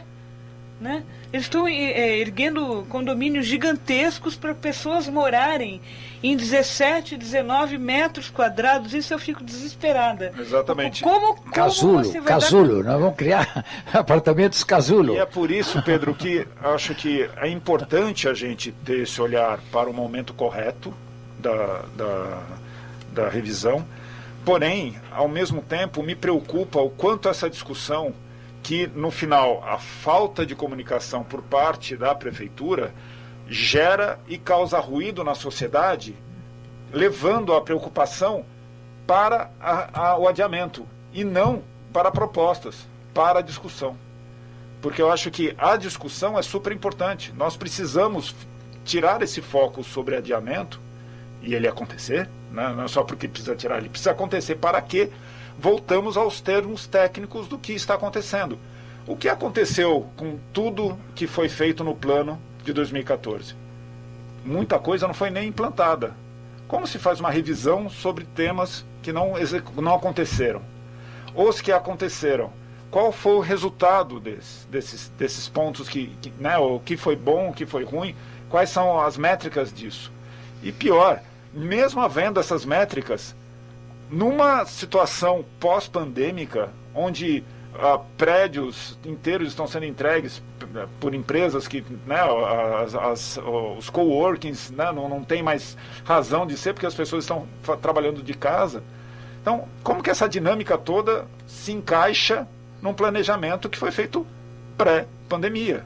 né? Eles estão erguendo condomínios gigantescos para pessoas morarem em 17, 19 metros quadrados. Isso eu fico desesperada. Exatamente. Como você vai Casulo, nós vamos criar apartamentos casulo. E é por isso, Pedro, que acho que é importante a gente ter esse olhar para o momento correto da revisão. Porém, ao mesmo tempo, me preocupa o quanto essa discussão, que no final a falta de comunicação por parte da prefeitura gera e causa ruído na sociedade, levando a preocupação para o adiamento e não para propostas, para a discussão. Porque eu acho que a discussão é super importante. Nós precisamos tirar esse foco sobre adiamento e ele acontecer, né? Não é só porque precisa tirar, ele precisa acontecer para que voltamos aos termos técnicos do que está acontecendo. O que aconteceu com tudo que foi feito no plano de 2014? Muita coisa não foi nem implantada. Como se faz uma revisão sobre temas que não aconteceram? Os que aconteceram, qual foi o resultado desses pontos né, o que foi bom, o que foi ruim, quais são as métricas disso? E pior, mesmo havendo essas métricas, numa situação pós-pandêmica, onde prédios inteiros estão sendo entregues por empresas que, né, os coworkings, né, não tem mais razão de ser, porque as pessoas estão trabalhando de casa. Então, como que essa dinâmica toda se encaixa num planejamento que foi feito pré-pandemia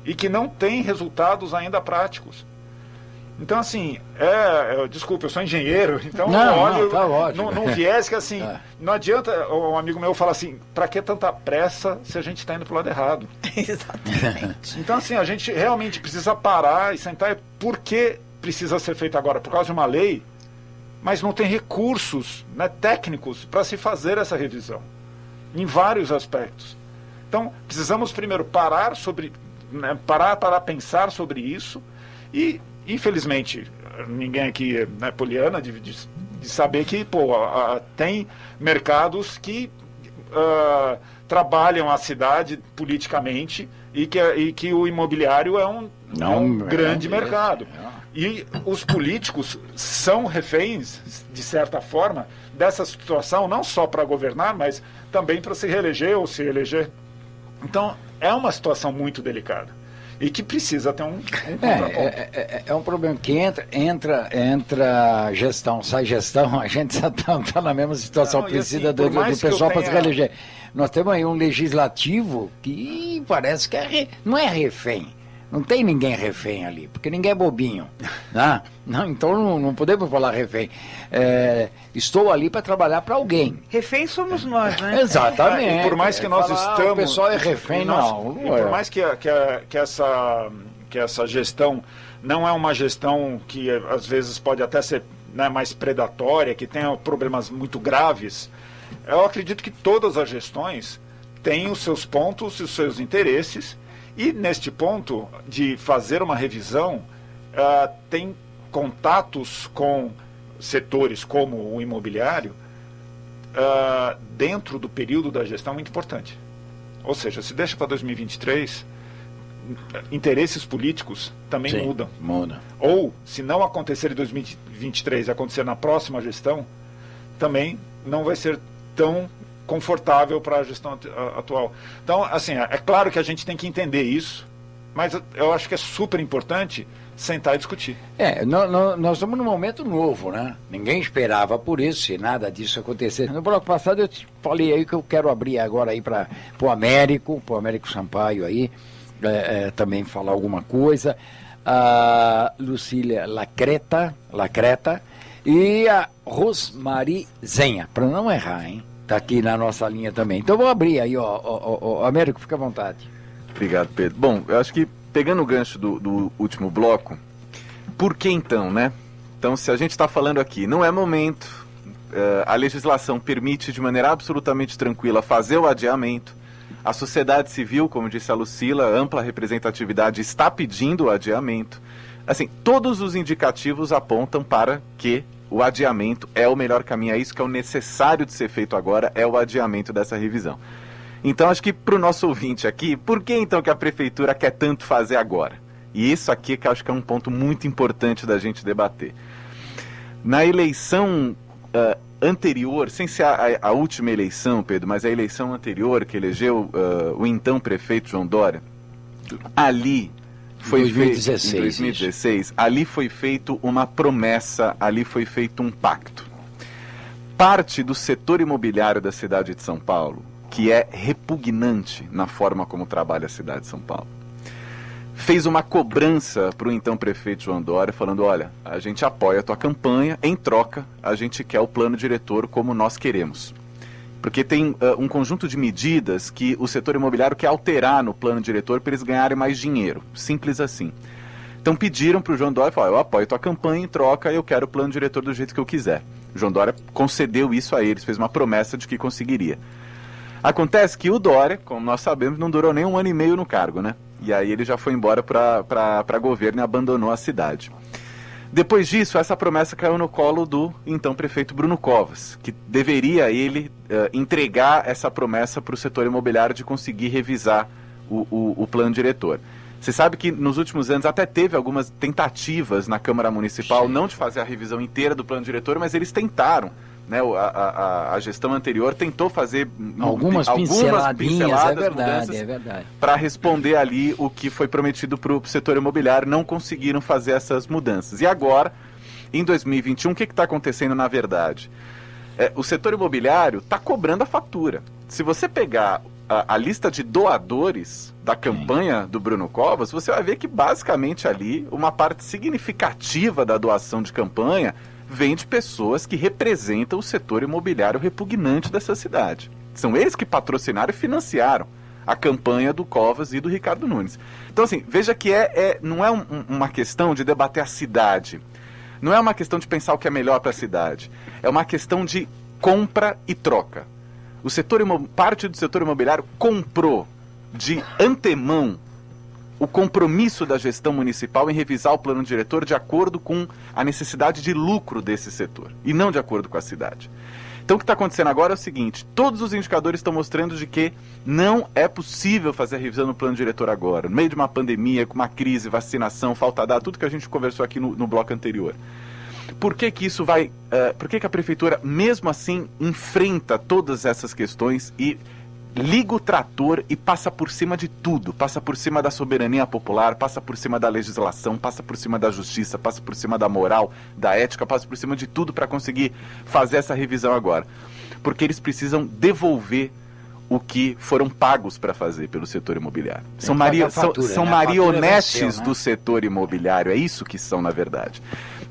e que não tem resultados ainda práticos? Então, assim, desculpa, eu sou engenheiro, então num viés que, assim, não adianta um amigo meu falar assim, para que tanta pressa se a gente está indo para o lado errado? Exatamente. Então, assim, a gente realmente precisa parar e sentar. Por que precisa ser feito agora? Por causa de uma lei, mas não tem recursos, né, técnicos para se fazer essa revisão, em vários aspectos. Então, precisamos primeiro parar para pensar sobre isso e, infelizmente, ninguém aqui é poliana de saber que tem mercados que trabalham a cidade politicamente e que o imobiliário é um grande mercado. E os políticos são reféns, de certa forma, dessa situação, não só para governar, mas também para se reeleger ou se eleger. Então, é uma situação muito delicada. E que precisa ter um contraponto. É um problema que entra gestão, sai gestão, a gente está na mesma situação, precisa do pessoal para se reeleger. Nós temos aí um legislativo que parece que não é refém. Não tem ninguém refém ali, porque ninguém é bobinho. Né? Não, então não podemos falar refém. Estou ali para trabalhar para alguém. Refém somos nós, né? Exatamente. E por mais que nós estamos... O pessoal é refém, não. Por mais que essa gestão não é uma gestão que às vezes pode até ser, né, mais predatória, que tenha problemas muito graves, eu acredito que todas as gestões têm os seus pontos e os seus interesses. E neste ponto de fazer uma revisão, tem contatos com setores como o imobiliário dentro do período da gestão muito importante. Ou seja, se deixa para 2023, interesses políticos também mudam. Ou, se não acontecer em 2023 e acontecer na próxima gestão, também não vai ser tão confortável para a gestão atual. Então, assim, é claro que a gente tem que entender isso, mas eu acho que é super importante sentar e discutir. Nós estamos num momento novo, né? Ninguém esperava por isso, se nada disso acontecer. No bloco passado eu te falei aí que eu quero abrir agora aí para o Américo Sampaio aí, também falar alguma coisa. A Lucília Lacreta e a Rosmari Zenha, para não errar, hein? Tá aqui na nossa linha também. Então vou abrir aí, Américo, fica à vontade. Obrigado, Pedro. Bom, eu acho que pegando o gancho do último bloco, por que então, né? Então, se a gente está falando aqui, não é momento, a legislação permite de maneira absolutamente tranquila fazer o adiamento, a sociedade civil, como disse a Lucila, ampla representatividade, está pedindo o adiamento. Assim, todos os indicativos apontam para que o adiamento é o melhor caminho, é isso que é o necessário de ser feito agora, é o adiamento dessa revisão. Então, acho que para o nosso ouvinte aqui, por que então que a prefeitura quer tanto fazer agora? E isso aqui que eu acho que é um ponto muito importante da gente debater. Na eleição anterior, sem ser a última eleição, Pedro, mas a eleição anterior que elegeu o então prefeito João Dória, ali foi 2016, em 2016, ali foi feito uma promessa, ali foi feito um pacto. Parte do setor imobiliário da cidade de São Paulo, que é repugnante na forma como trabalha a cidade de São Paulo, fez uma cobrança para o então prefeito João Dória, falando, olha, a gente apoia a tua campanha, em troca, a gente quer o plano diretor como nós queremos. Porque tem um conjunto de medidas que o setor imobiliário quer alterar no plano diretor para eles ganharem mais dinheiro, simples assim. Então pediram para o João Dória, falaram, eu apoio a tua campanha, em troca eu quero o plano diretor do jeito que eu quiser. O João Dória concedeu isso a eles, fez uma promessa de que conseguiria. Acontece que o Dória, como nós sabemos, não durou nem 1 ano e meio no cargo, né? E aí ele já foi embora para governo e abandonou a cidade. Depois disso, essa promessa caiu no colo do então prefeito Bruno Covas, que deveria ele entregar essa promessa para o setor imobiliário de conseguir revisar o plano diretor. Você sabe que nos últimos anos até teve algumas tentativas na Câmara Municipal, não de fazer a revisão inteira do plano diretor, mas eles tentaram. Né, a gestão anterior tentou fazer algumas pinceladas, é verdade. Para responder ali o que foi prometido para o setor imobiliário, não conseguiram fazer essas mudanças. E agora, em 2021, o que está acontecendo na verdade? O setor imobiliário está cobrando a fatura. Se você pegar a lista de doadores da campanha do Bruno Covas, você vai ver que basicamente ali uma parte significativa da doação de campanha vem de pessoas que representam o setor imobiliário repugnante dessa cidade. São eles que patrocinaram e financiaram a campanha do Covas e do Ricardo Nunes. Então, assim, veja que não é uma questão de debater a cidade. Não é uma questão de pensar o que é melhor para a cidade. É uma questão de compra e troca. Parte do setor imobiliário comprou de antemão o compromisso da gestão municipal em revisar o plano diretor de acordo com a necessidade de lucro desse setor, e não de acordo com a cidade. Então o que está acontecendo agora é o seguinte, todos os indicadores estão mostrando de que não é possível fazer a revisão no plano diretor agora, no meio de uma pandemia, com uma crise, vacinação, falta de dados, tudo que a gente conversou aqui no bloco anterior. Por que isso vai... por que a prefeitura, mesmo assim, enfrenta todas essas questões e liga o trator e passa por cima de tudo, passa por cima da soberania popular, passa por cima da legislação, passa por cima da justiça, passa por cima da moral, da ética, passa por cima de tudo para conseguir fazer essa revisão agora? Porque eles precisam devolver o que foram pagos para fazer pelo setor imobiliário. São marionetes do setor imobiliário, é isso que são, na verdade.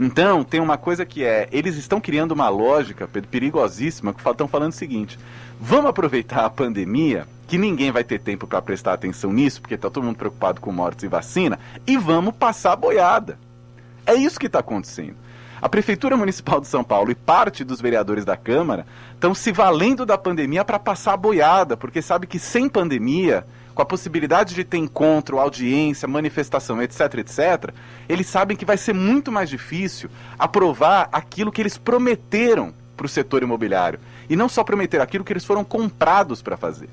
Então, tem uma coisa que eles estão criando uma lógica, Pedro, perigosíssima, que estão falando o seguinte, vamos aproveitar a pandemia, que ninguém vai ter tempo para prestar atenção nisso, porque está todo mundo preocupado com mortes e vacina, e vamos passar a boiada. É isso que está acontecendo. A Prefeitura Municipal de São Paulo e parte dos vereadores da Câmara estão se valendo da pandemia para passar a boiada, porque sabe que sem pandemia, com a possibilidade de ter encontro, audiência, manifestação, etc., etc., eles sabem que vai ser muito mais difícil aprovar aquilo que eles prometeram para o setor imobiliário. E não só prometeram, aquilo que eles foram comprados para fazer.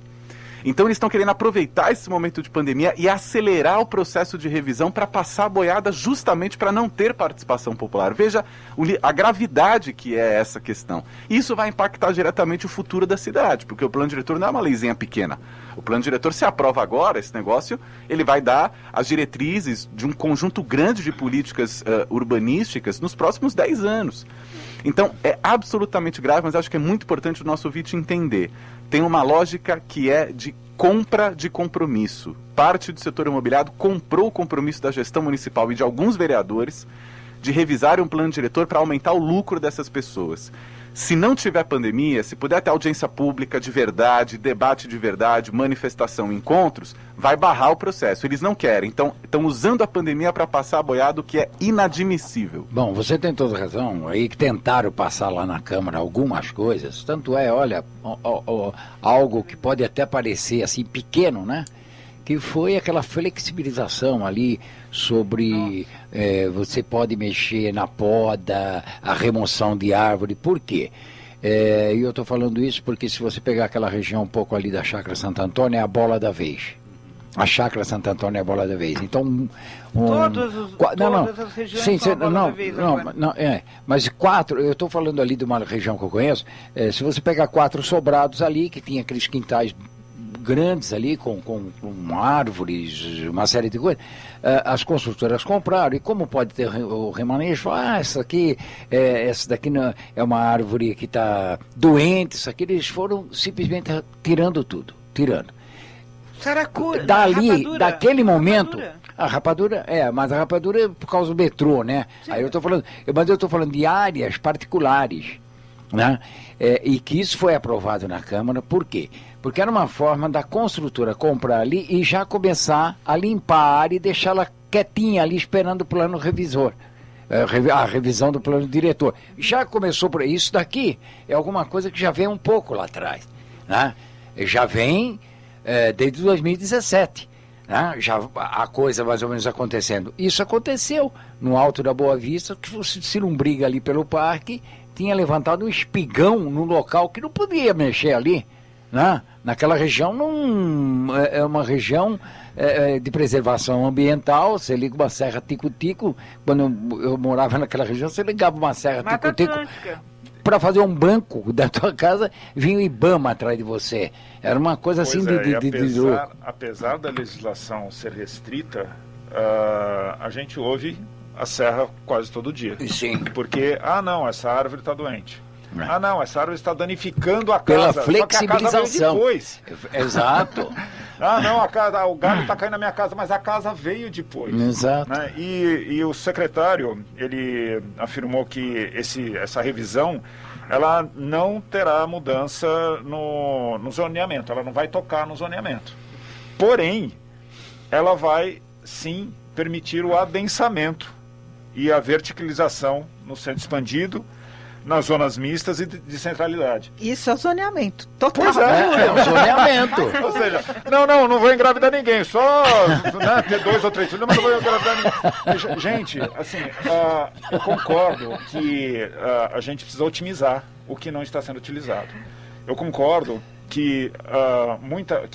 Então eles estão querendo aproveitar esse momento de pandemia e acelerar o processo de revisão para passar a boiada justamente para não ter participação popular. Veja a gravidade que é essa questão. Isso vai impactar diretamente o futuro da cidade, porque o plano diretor não é uma leizinha pequena. O plano diretor, se aprova agora esse negócio, ele vai dar as diretrizes de um conjunto grande de políticas urbanísticas nos próximos 10 anos. Então, é absolutamente grave, mas acho que é muito importante o nosso ouvinte entender. Tem uma lógica que é de compra de compromisso. Parte do setor imobiliário comprou o compromisso da gestão municipal e de alguns vereadores de revisar um plano diretor para aumentar o lucro dessas pessoas. Se não tiver pandemia, se puder ter audiência pública de verdade, debate de verdade, manifestação, encontros, vai barrar o processo. Eles não querem. Então, estão usando a pandemia para passar a boiada, o que é inadmissível. Bom, você tem toda razão. Aí que tentaram passar lá na Câmara algumas coisas. Tanto é, olha, algo que pode até parecer assim pequeno, né? Que foi aquela flexibilização ali sobre você pode mexer na poda, a remoção de árvore. Por quê? E eu estou falando isso porque se você pegar aquela região um pouco ali da Chácara Santo Antônio, é a bola da vez. A Chácara Santo Antônio é a bola da vez. Então, todas as regiões são a bola da vez agora. Mas 4, eu estou falando ali de uma região que eu conheço, se você pegar 4 sobrados ali, que tinha aqueles quintais grandes ali, com árvores, uma série de coisas, as construtoras compraram, e como pode ter o remanejo, essa daqui não, é uma árvore que está doente, isso aqui, eles foram simplesmente tirando tudo, Saracura, dali, rapadura, daquele momento, rapadura. a rapadura, mas a rapadura é por causa do metrô, né? Sim. Aí eu estou falando de áreas particulares, né? E que isso foi aprovado na Câmara, por quê? Porque era uma forma da construtora comprar ali e já começar a limpar a área e deixá-la quietinha ali esperando o plano revisor, a revisão do plano diretor. Já começou por aí. Isso daqui é alguma coisa que já vem um pouco lá atrás, né? Já vem desde 2017. Né? Já a coisa mais ou menos acontecendo. Isso aconteceu no Alto da Boa Vista, que se não briga ali pelo parque, tinha levantado um espigão no local que não podia mexer ali, né? Naquela região não é uma região de preservação ambiental. Você liga uma serra tico-tico, quando eu morava naquela região, você ligava uma serra tico-tico para fazer um banco da tua casa, vinha o IBAMA atrás de você. Era uma coisa assim de louco. Apesar da legislação ser restrita, a gente ouve a serra quase todo dia. Sim. Porque, não, essa árvore está doente. Não, essa árvore está danificando a casa. Pela flexibilização. Só que a casa veio depois. Exato. Não, o galho está caindo na minha casa, mas a casa veio depois. Exato. Né? E o secretário, ele afirmou que essa revisão, ela não terá mudança no zoneamento, ela não vai tocar no zoneamento. Porém, ela vai, sim, permitir o adensamento e a verticalização no centro expandido, nas zonas mistas e de centralidade. Isso é zoneamento. Total. Pois é o zoneamento. Ou seja, não vou engravidar ninguém, só ter 2 ou 3 filhos, mas não vou engravidar ninguém. Gente, assim, eu concordo que a gente precisa otimizar o que não está sendo utilizado. Eu concordo que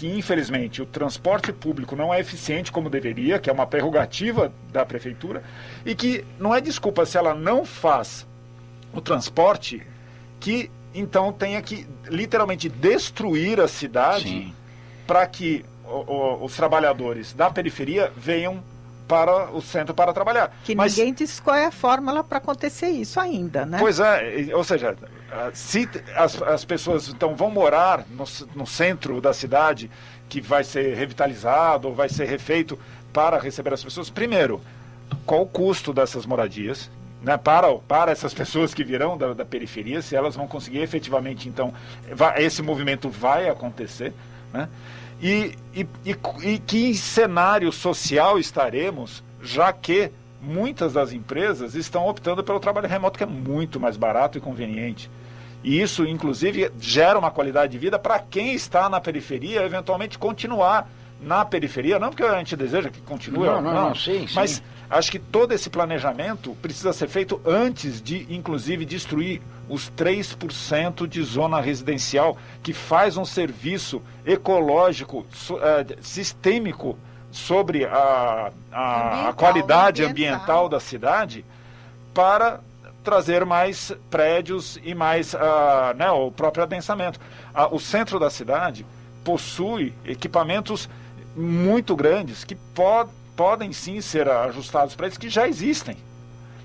infelizmente o transporte público não é eficiente como deveria, que é uma prerrogativa da prefeitura, e que não é desculpa se ela não faz o transporte, que então tenha que literalmente destruir a cidade para que os trabalhadores da periferia venham para o centro para trabalhar. Mas ninguém diz qual é a fórmula para acontecer isso ainda, né? Pois é, ou seja, se as pessoas então vão morar no centro da cidade, que vai ser revitalizado ou vai ser refeito para receber as pessoas, primeiro, qual o custo dessas moradias? Né, para essas pessoas que virão da periferia, se elas vão conseguir efetivamente, então, esse movimento vai acontecer, né? E que cenário social estaremos, já que muitas das empresas estão optando pelo trabalho remoto, que é muito mais barato e conveniente. E isso, inclusive, gera uma qualidade de vida para quem está na periferia, eventualmente continuar na periferia, não porque a gente deseja que continue, mas acho que todo esse planejamento precisa ser feito antes de, inclusive, destruir os 3% de zona residencial, que faz um serviço ecológico, sistêmico, sobre a qualidade ambiental da cidade, para trazer mais prédios e mais o próprio adensamento. O centro da cidade possui equipamentos muito grandes que podem sim ser ajustados para eles, que já existem.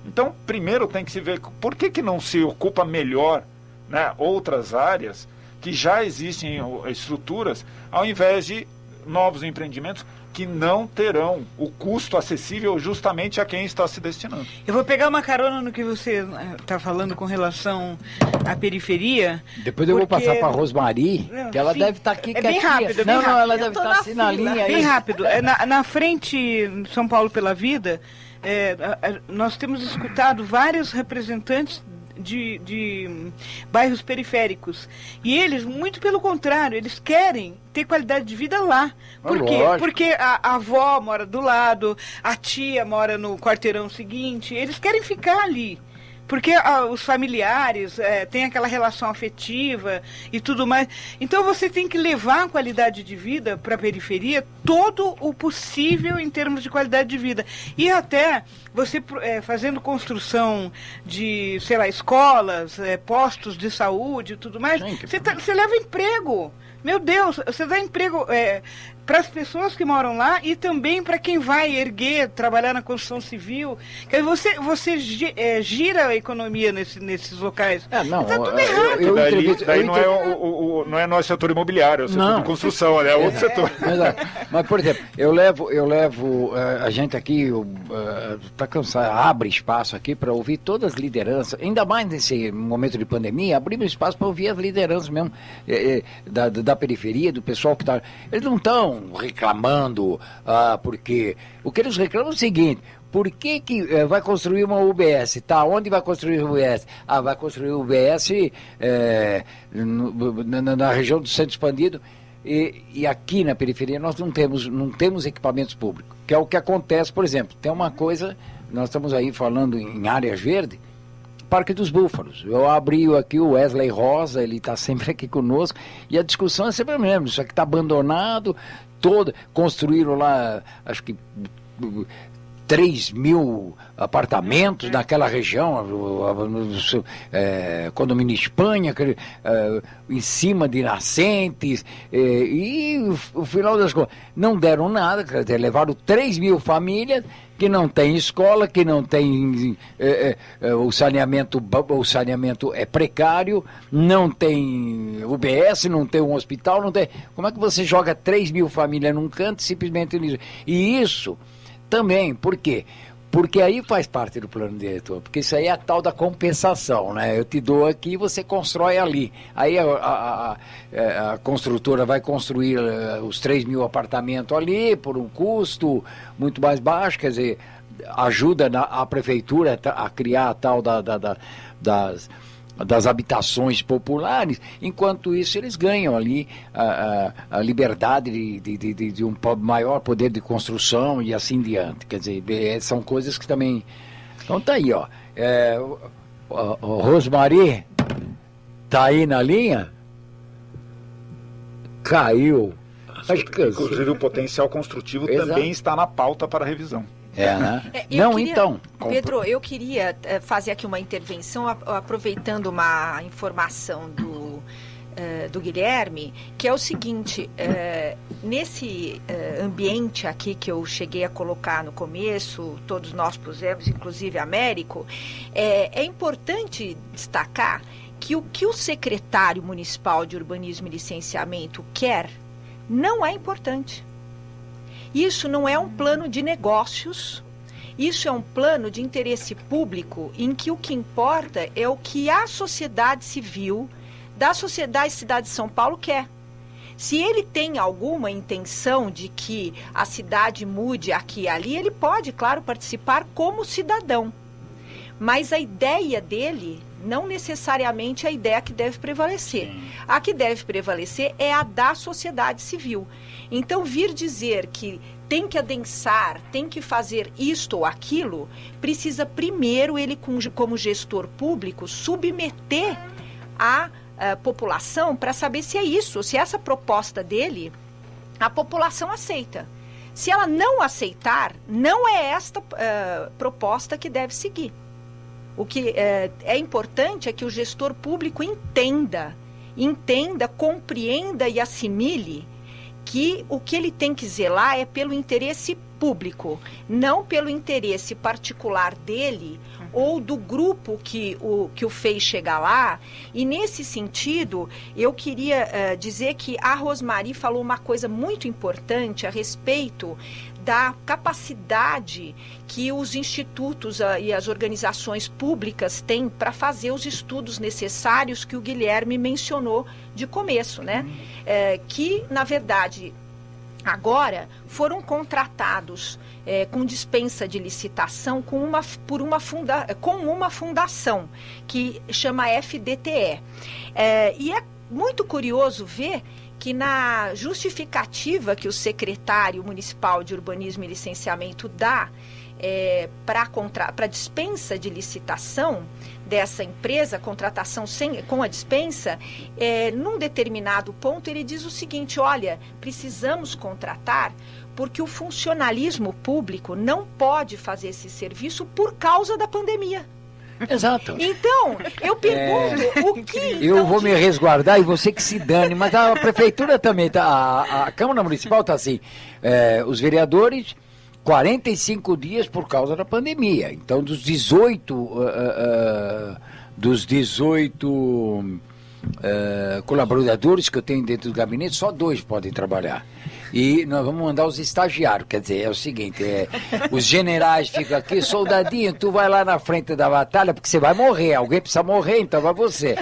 Então, primeiro tem que se ver por que não se ocupa melhor, né, outras áreas que já existem estruturas, ao invés de novos empreendimentos que não terão o custo acessível justamente a quem está se destinando. Eu vou pegar uma carona no que você está falando com relação à periferia. Depois eu vou passar para a Rosmari, que ela deve estar aqui. É bem rápido. Não, ela deve estar assim na linha. Bem rápido. Na frente São Paulo pela Vida, nós temos escutado vários representantes de bairros periféricos. E eles, muito pelo contrário, eles querem ter qualidade de vida lá. Por quê? Porque a avó mora do lado, a tia mora no quarteirão seguinte, eles querem ficar ali. Porque os familiares têm aquela relação afetiva e tudo mais. Então você tem que levar a qualidade de vida para a periferia, todo o possível em termos de qualidade de vida. E até você fazendo construção de, sei lá, escolas, postos de saúde e tudo mais, você leva emprego. Meu Deus, você dá emprego para as pessoas que moram lá e também para quem vai trabalhar na construção civil. Você gira a economia nesses locais. Não, tá tudo errado. Daí não é nosso setor imobiliário, é o setor de construção, é outro setor. Mas, por exemplo, eu levo a gente aqui, para cansar, abre espaço aqui para ouvir todas as lideranças, ainda mais nesse momento de pandemia, abrimos espaço para ouvir as lideranças mesmo da periferia, do pessoal que está... Eles não estão reclamando, porque o que eles reclamam é o seguinte: por que vai construir uma UBS? Tá, onde vai construir a UBS? Vai construir a UBS na região do centro expandido, e aqui na periferia nós não temos equipamentos públicos, que é o que acontece, por exemplo, tem uma coisa, nós estamos aí falando em áreas verdes, Parque dos Búfalos. Eu abri aqui o Wesley Rosa, ele está sempre aqui conosco, e a discussão é sempre a mesma, isso aqui está abandonado, construíram lá, acho que 3.000 apartamentos naquela região, condomínio Espanha, em cima de nascentes, e o final das contas, não deram nada, quer dizer, levaram 3.000 famílias que não tem escola, que não tem o saneamento é precário, não tem UBS, não tem um hospital, não tem... Como é que você joga 3.000 famílias num canto simplesmente nisso? E isso também, por quê? Porque aí faz parte do plano diretor, porque isso aí é a tal da compensação, né? Eu te dou aqui e você constrói ali. Aí a construtora vai construir os 3.000 apartamentos ali por um custo muito mais baixo, quer dizer, ajuda a prefeitura a criar a tal das habitações populares, enquanto isso eles ganham ali a liberdade de um maior poder de construção e assim diante. Quer dizer, são coisas que também... Então tá aí, ó. O Rosmari tá aí na linha? Caiu. Inclusive o potencial construtivo também está na pauta para revisão. Né? Pedro, eu queria fazer aqui uma intervenção, aproveitando uma informação do Guilherme, que é o seguinte: nesse ambiente aqui que eu cheguei a colocar no começo, todos nós pusemos, inclusive Américo, é importante destacar que o que o secretário municipal de Urbanismo e Licenciamento quer não é importante. Isso não é um plano de negócios, isso é um plano de interesse público em que o que importa é o que a sociedade civil da sociedade Cidade de São Paulo quer. Se ele tem alguma intenção de que a cidade mude aqui e ali, ele pode, claro, participar como cidadão. Mas a ideia dele, não necessariamente a ideia que deve prevalecer. A que deve prevalecer é a da sociedade civil. Então, vir dizer que tem que adensar, tem que fazer isto ou aquilo, precisa primeiro ele, como gestor público, submeter a população para saber se é isso, se essa proposta dele, a população aceita. Se ela não aceitar, não é esta proposta que deve seguir. O que é importante é que o gestor público entenda, compreenda e assimile que o que ele tem que zelar é pelo interesse público, não pelo interesse particular dele ou do grupo que o fez chegar lá. E nesse sentido, eu queria dizer que a Rosmary falou uma coisa muito importante a respeito da capacidade que os institutos e as organizações públicas têm para fazer os estudos necessários que o Guilherme mencionou de começo, né? Que, na verdade, agora foram contratados com dispensa de licitação com uma fundação que chama FDTE. E é muito curioso ver que na justificativa que o secretário municipal de Urbanismo e Licenciamento dá para dispensa de licitação dessa empresa, contratação com a dispensa, num determinado ponto ele diz o seguinte: olha, precisamos contratar porque o funcionalismo público não pode fazer esse serviço por causa da pandemia. Exato. Então, eu pergunto o que... Eu vou me resguardar e você que se dane, mas a prefeitura também, a Câmara Municipal está assim, os vereadores, 45 dias por causa da pandemia. Então, dos 18 colaboradores que eu tenho dentro do gabinete, só 2 podem trabalhar. E nós vamos mandar os estagiários, quer dizer, é o seguinte, os generais ficam aqui, soldadinho, tu vai lá na frente da batalha, porque você vai morrer, alguém precisa morrer, então vai você.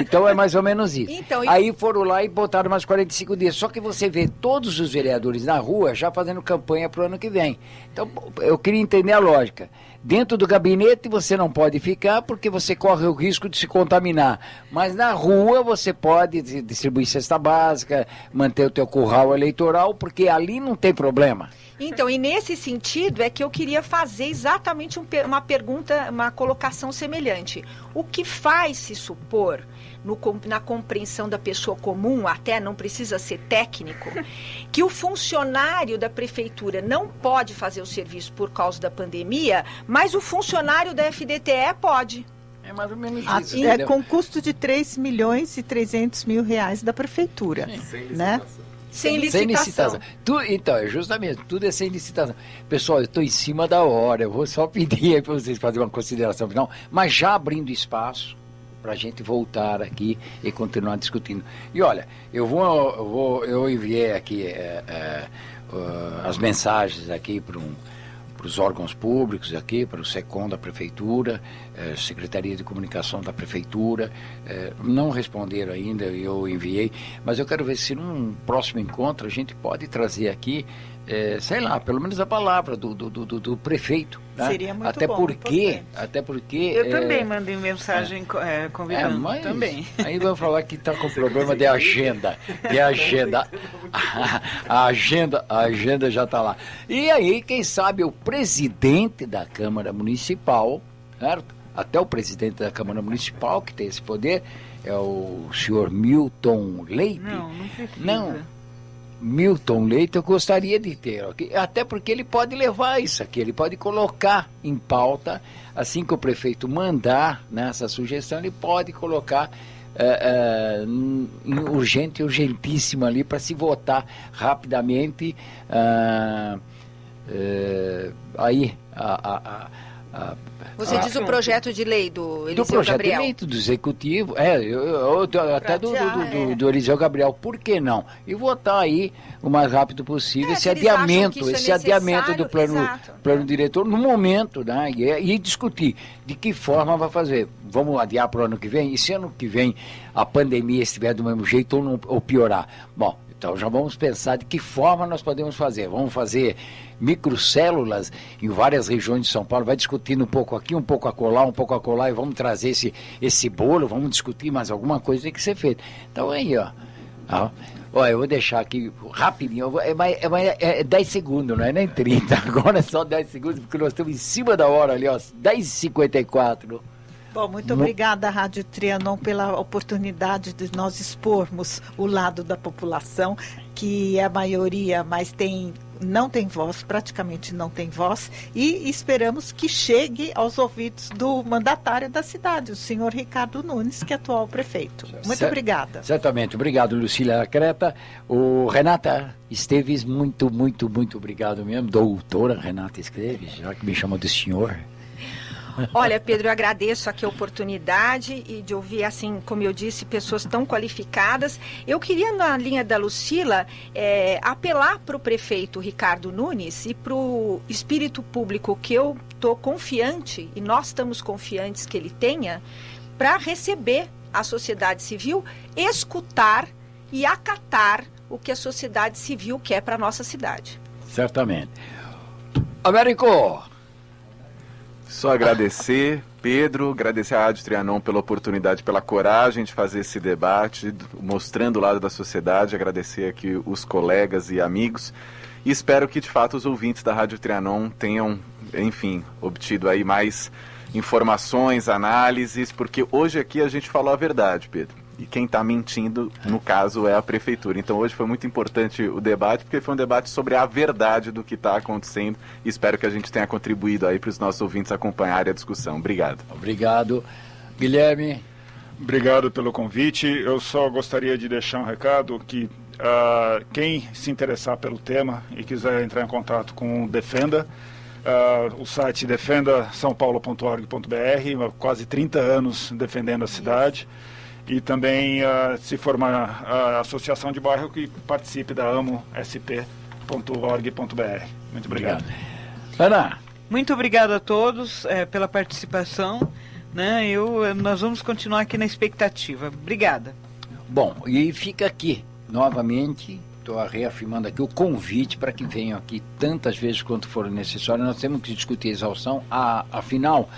Então é mais ou menos isso. Então, aí foram lá e botaram mais 45 dias, só que você vê todos os vereadores na rua já fazendo campanha para o ano que vem. Então, eu queria entender a lógica. Dentro do gabinete você não pode ficar porque você corre o risco de se contaminar. Mas na rua você pode distribuir cesta básica, manter o teu curral eleitoral, porque ali não tem problema. Então, e nesse sentido é que eu queria fazer exatamente uma pergunta, uma colocação semelhante. O que faz se supor, na compreensão da pessoa comum, até não precisa ser técnico, que o funcionário da prefeitura não pode fazer o serviço por causa da pandemia, mas o funcionário da FDTE pode? É mais ou menos isso. Com custo de 3 milhões e 300 mil reais da prefeitura. Sim. Né? Sem licitação. Então, é justamente, tudo é sem licitação. Pessoal, eu estou em cima da hora, eu vou só pedir aí para vocês fazerem uma consideração final, mas já abrindo espaço para a gente voltar aqui e continuar discutindo. E olha, eu enviei aqui as mensagens aqui para os órgãos públicos aqui, para o SECOM da Prefeitura, Secretaria de Comunicação da Prefeitura, não responderam ainda, eu enviei, mas eu quero ver se num próximo encontro a gente pode trazer aqui, sei lá, pelo menos a palavra do prefeito. Né? Seria muito até bom. Até porque... Eu também mandei mensagem convidando. Mas também. Aí vão falar que está com problema de agenda. A agenda já está lá. E aí, quem sabe, o presidente da Câmara Municipal, certo? Até o presidente da Câmara Municipal, que tem esse poder, é o senhor Milton Leite. Não precisa. Não. Milton Leite eu gostaria de ter, okay? Até porque ele pode levar isso aqui, ele pode colocar em pauta, assim que o prefeito mandar nessa sugestão, ele pode colocar urgentíssimo ali para se votar rapidamente aí Você diz o projeto de lei do Eliseu do projeto Gabriel. de lei do executivo, até do Eliseu Gabriel, por que não? E votar aí o mais rápido possível esse adiamento do plano diretor no momento, né? E discutir de que forma vai fazer. Vamos adiar para o ano que vem? E se ano que vem a pandemia estiver do mesmo jeito ou piorar? Bom, Então já vamos pensar de que forma nós podemos fazer. Vamos fazer microcélulas em várias regiões de São Paulo, vai discutindo um pouco aqui, um pouco acolá, e vamos trazer esse bolo, vamos discutir mais alguma coisa tem que ser feita. Então aí, ó. Olha, eu vou deixar aqui rapidinho, é 10 segundos, não é nem 30, agora é só 10 segundos, porque nós estamos em cima da hora ali, ó, 10h54. Bom, muito obrigada, Rádio Trianon, pela oportunidade de nós expormos o lado da população, que é a maioria, mas não tem voz, praticamente não tem voz, e esperamos que chegue aos ouvidos do mandatário da cidade, o senhor Ricardo Nunes, que é atual prefeito. Muito obrigada. Certamente, obrigado, Lucília Creta. O Renata Esteves, muito obrigado mesmo, doutora Renata Esteves, já que me chamou de senhor. Olha, Pedro, eu agradeço aqui a oportunidade e de ouvir, assim, como eu disse, pessoas tão qualificadas. Eu queria, na linha da Lucila, apelar para o prefeito Ricardo Nunes e para o espírito público que eu estou confiante, e nós estamos confiantes que ele tenha, para receber a sociedade civil, escutar e acatar o que a sociedade civil quer para a nossa cidade. Certamente. Américo! Só agradecer, Pedro, agradecer à Rádio Trianon pela oportunidade, pela coragem de fazer esse debate, mostrando o lado da sociedade, agradecer aqui os colegas e amigos, e espero que, de fato, os ouvintes da Rádio Trianon tenham, enfim, obtido aí mais informações, análises, porque hoje aqui a gente falou a verdade, Pedro. E quem está mentindo, no caso, é a prefeitura. Então hoje foi muito importante o debate, porque foi um debate sobre a verdade do que está acontecendo. E espero que a gente tenha contribuído aí para os nossos ouvintes acompanharem a discussão. Obrigado. Obrigado. Guilherme? Obrigado pelo convite. Eu só gostaria de deixar um recado que quem se interessar pelo tema e quiser entrar em contato com o Defenda, o site defendasaopaulo.org.br, quase 30 anos defendendo a cidade. E também se for uma associação de bairro que participe da amosp.org.br. Muito obrigado. Ana? Muito obrigado a todos pela participação. Né? Nós vamos continuar aqui na expectativa. Obrigada. Bom, e fica aqui, novamente, estou reafirmando aqui o convite para que venham aqui tantas vezes quanto for necessário. Nós temos que discutir a exaustão. Afinal,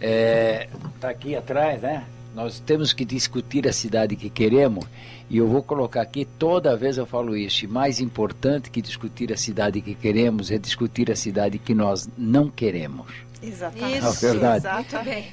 está aqui atrás, né? Nós temos que discutir a cidade que queremos, e eu vou colocar aqui, toda vez eu falo isso, e mais importante que discutir a cidade que queremos é discutir a cidade que nós não queremos. Exatamente. Isso, é verdade. Exatamente.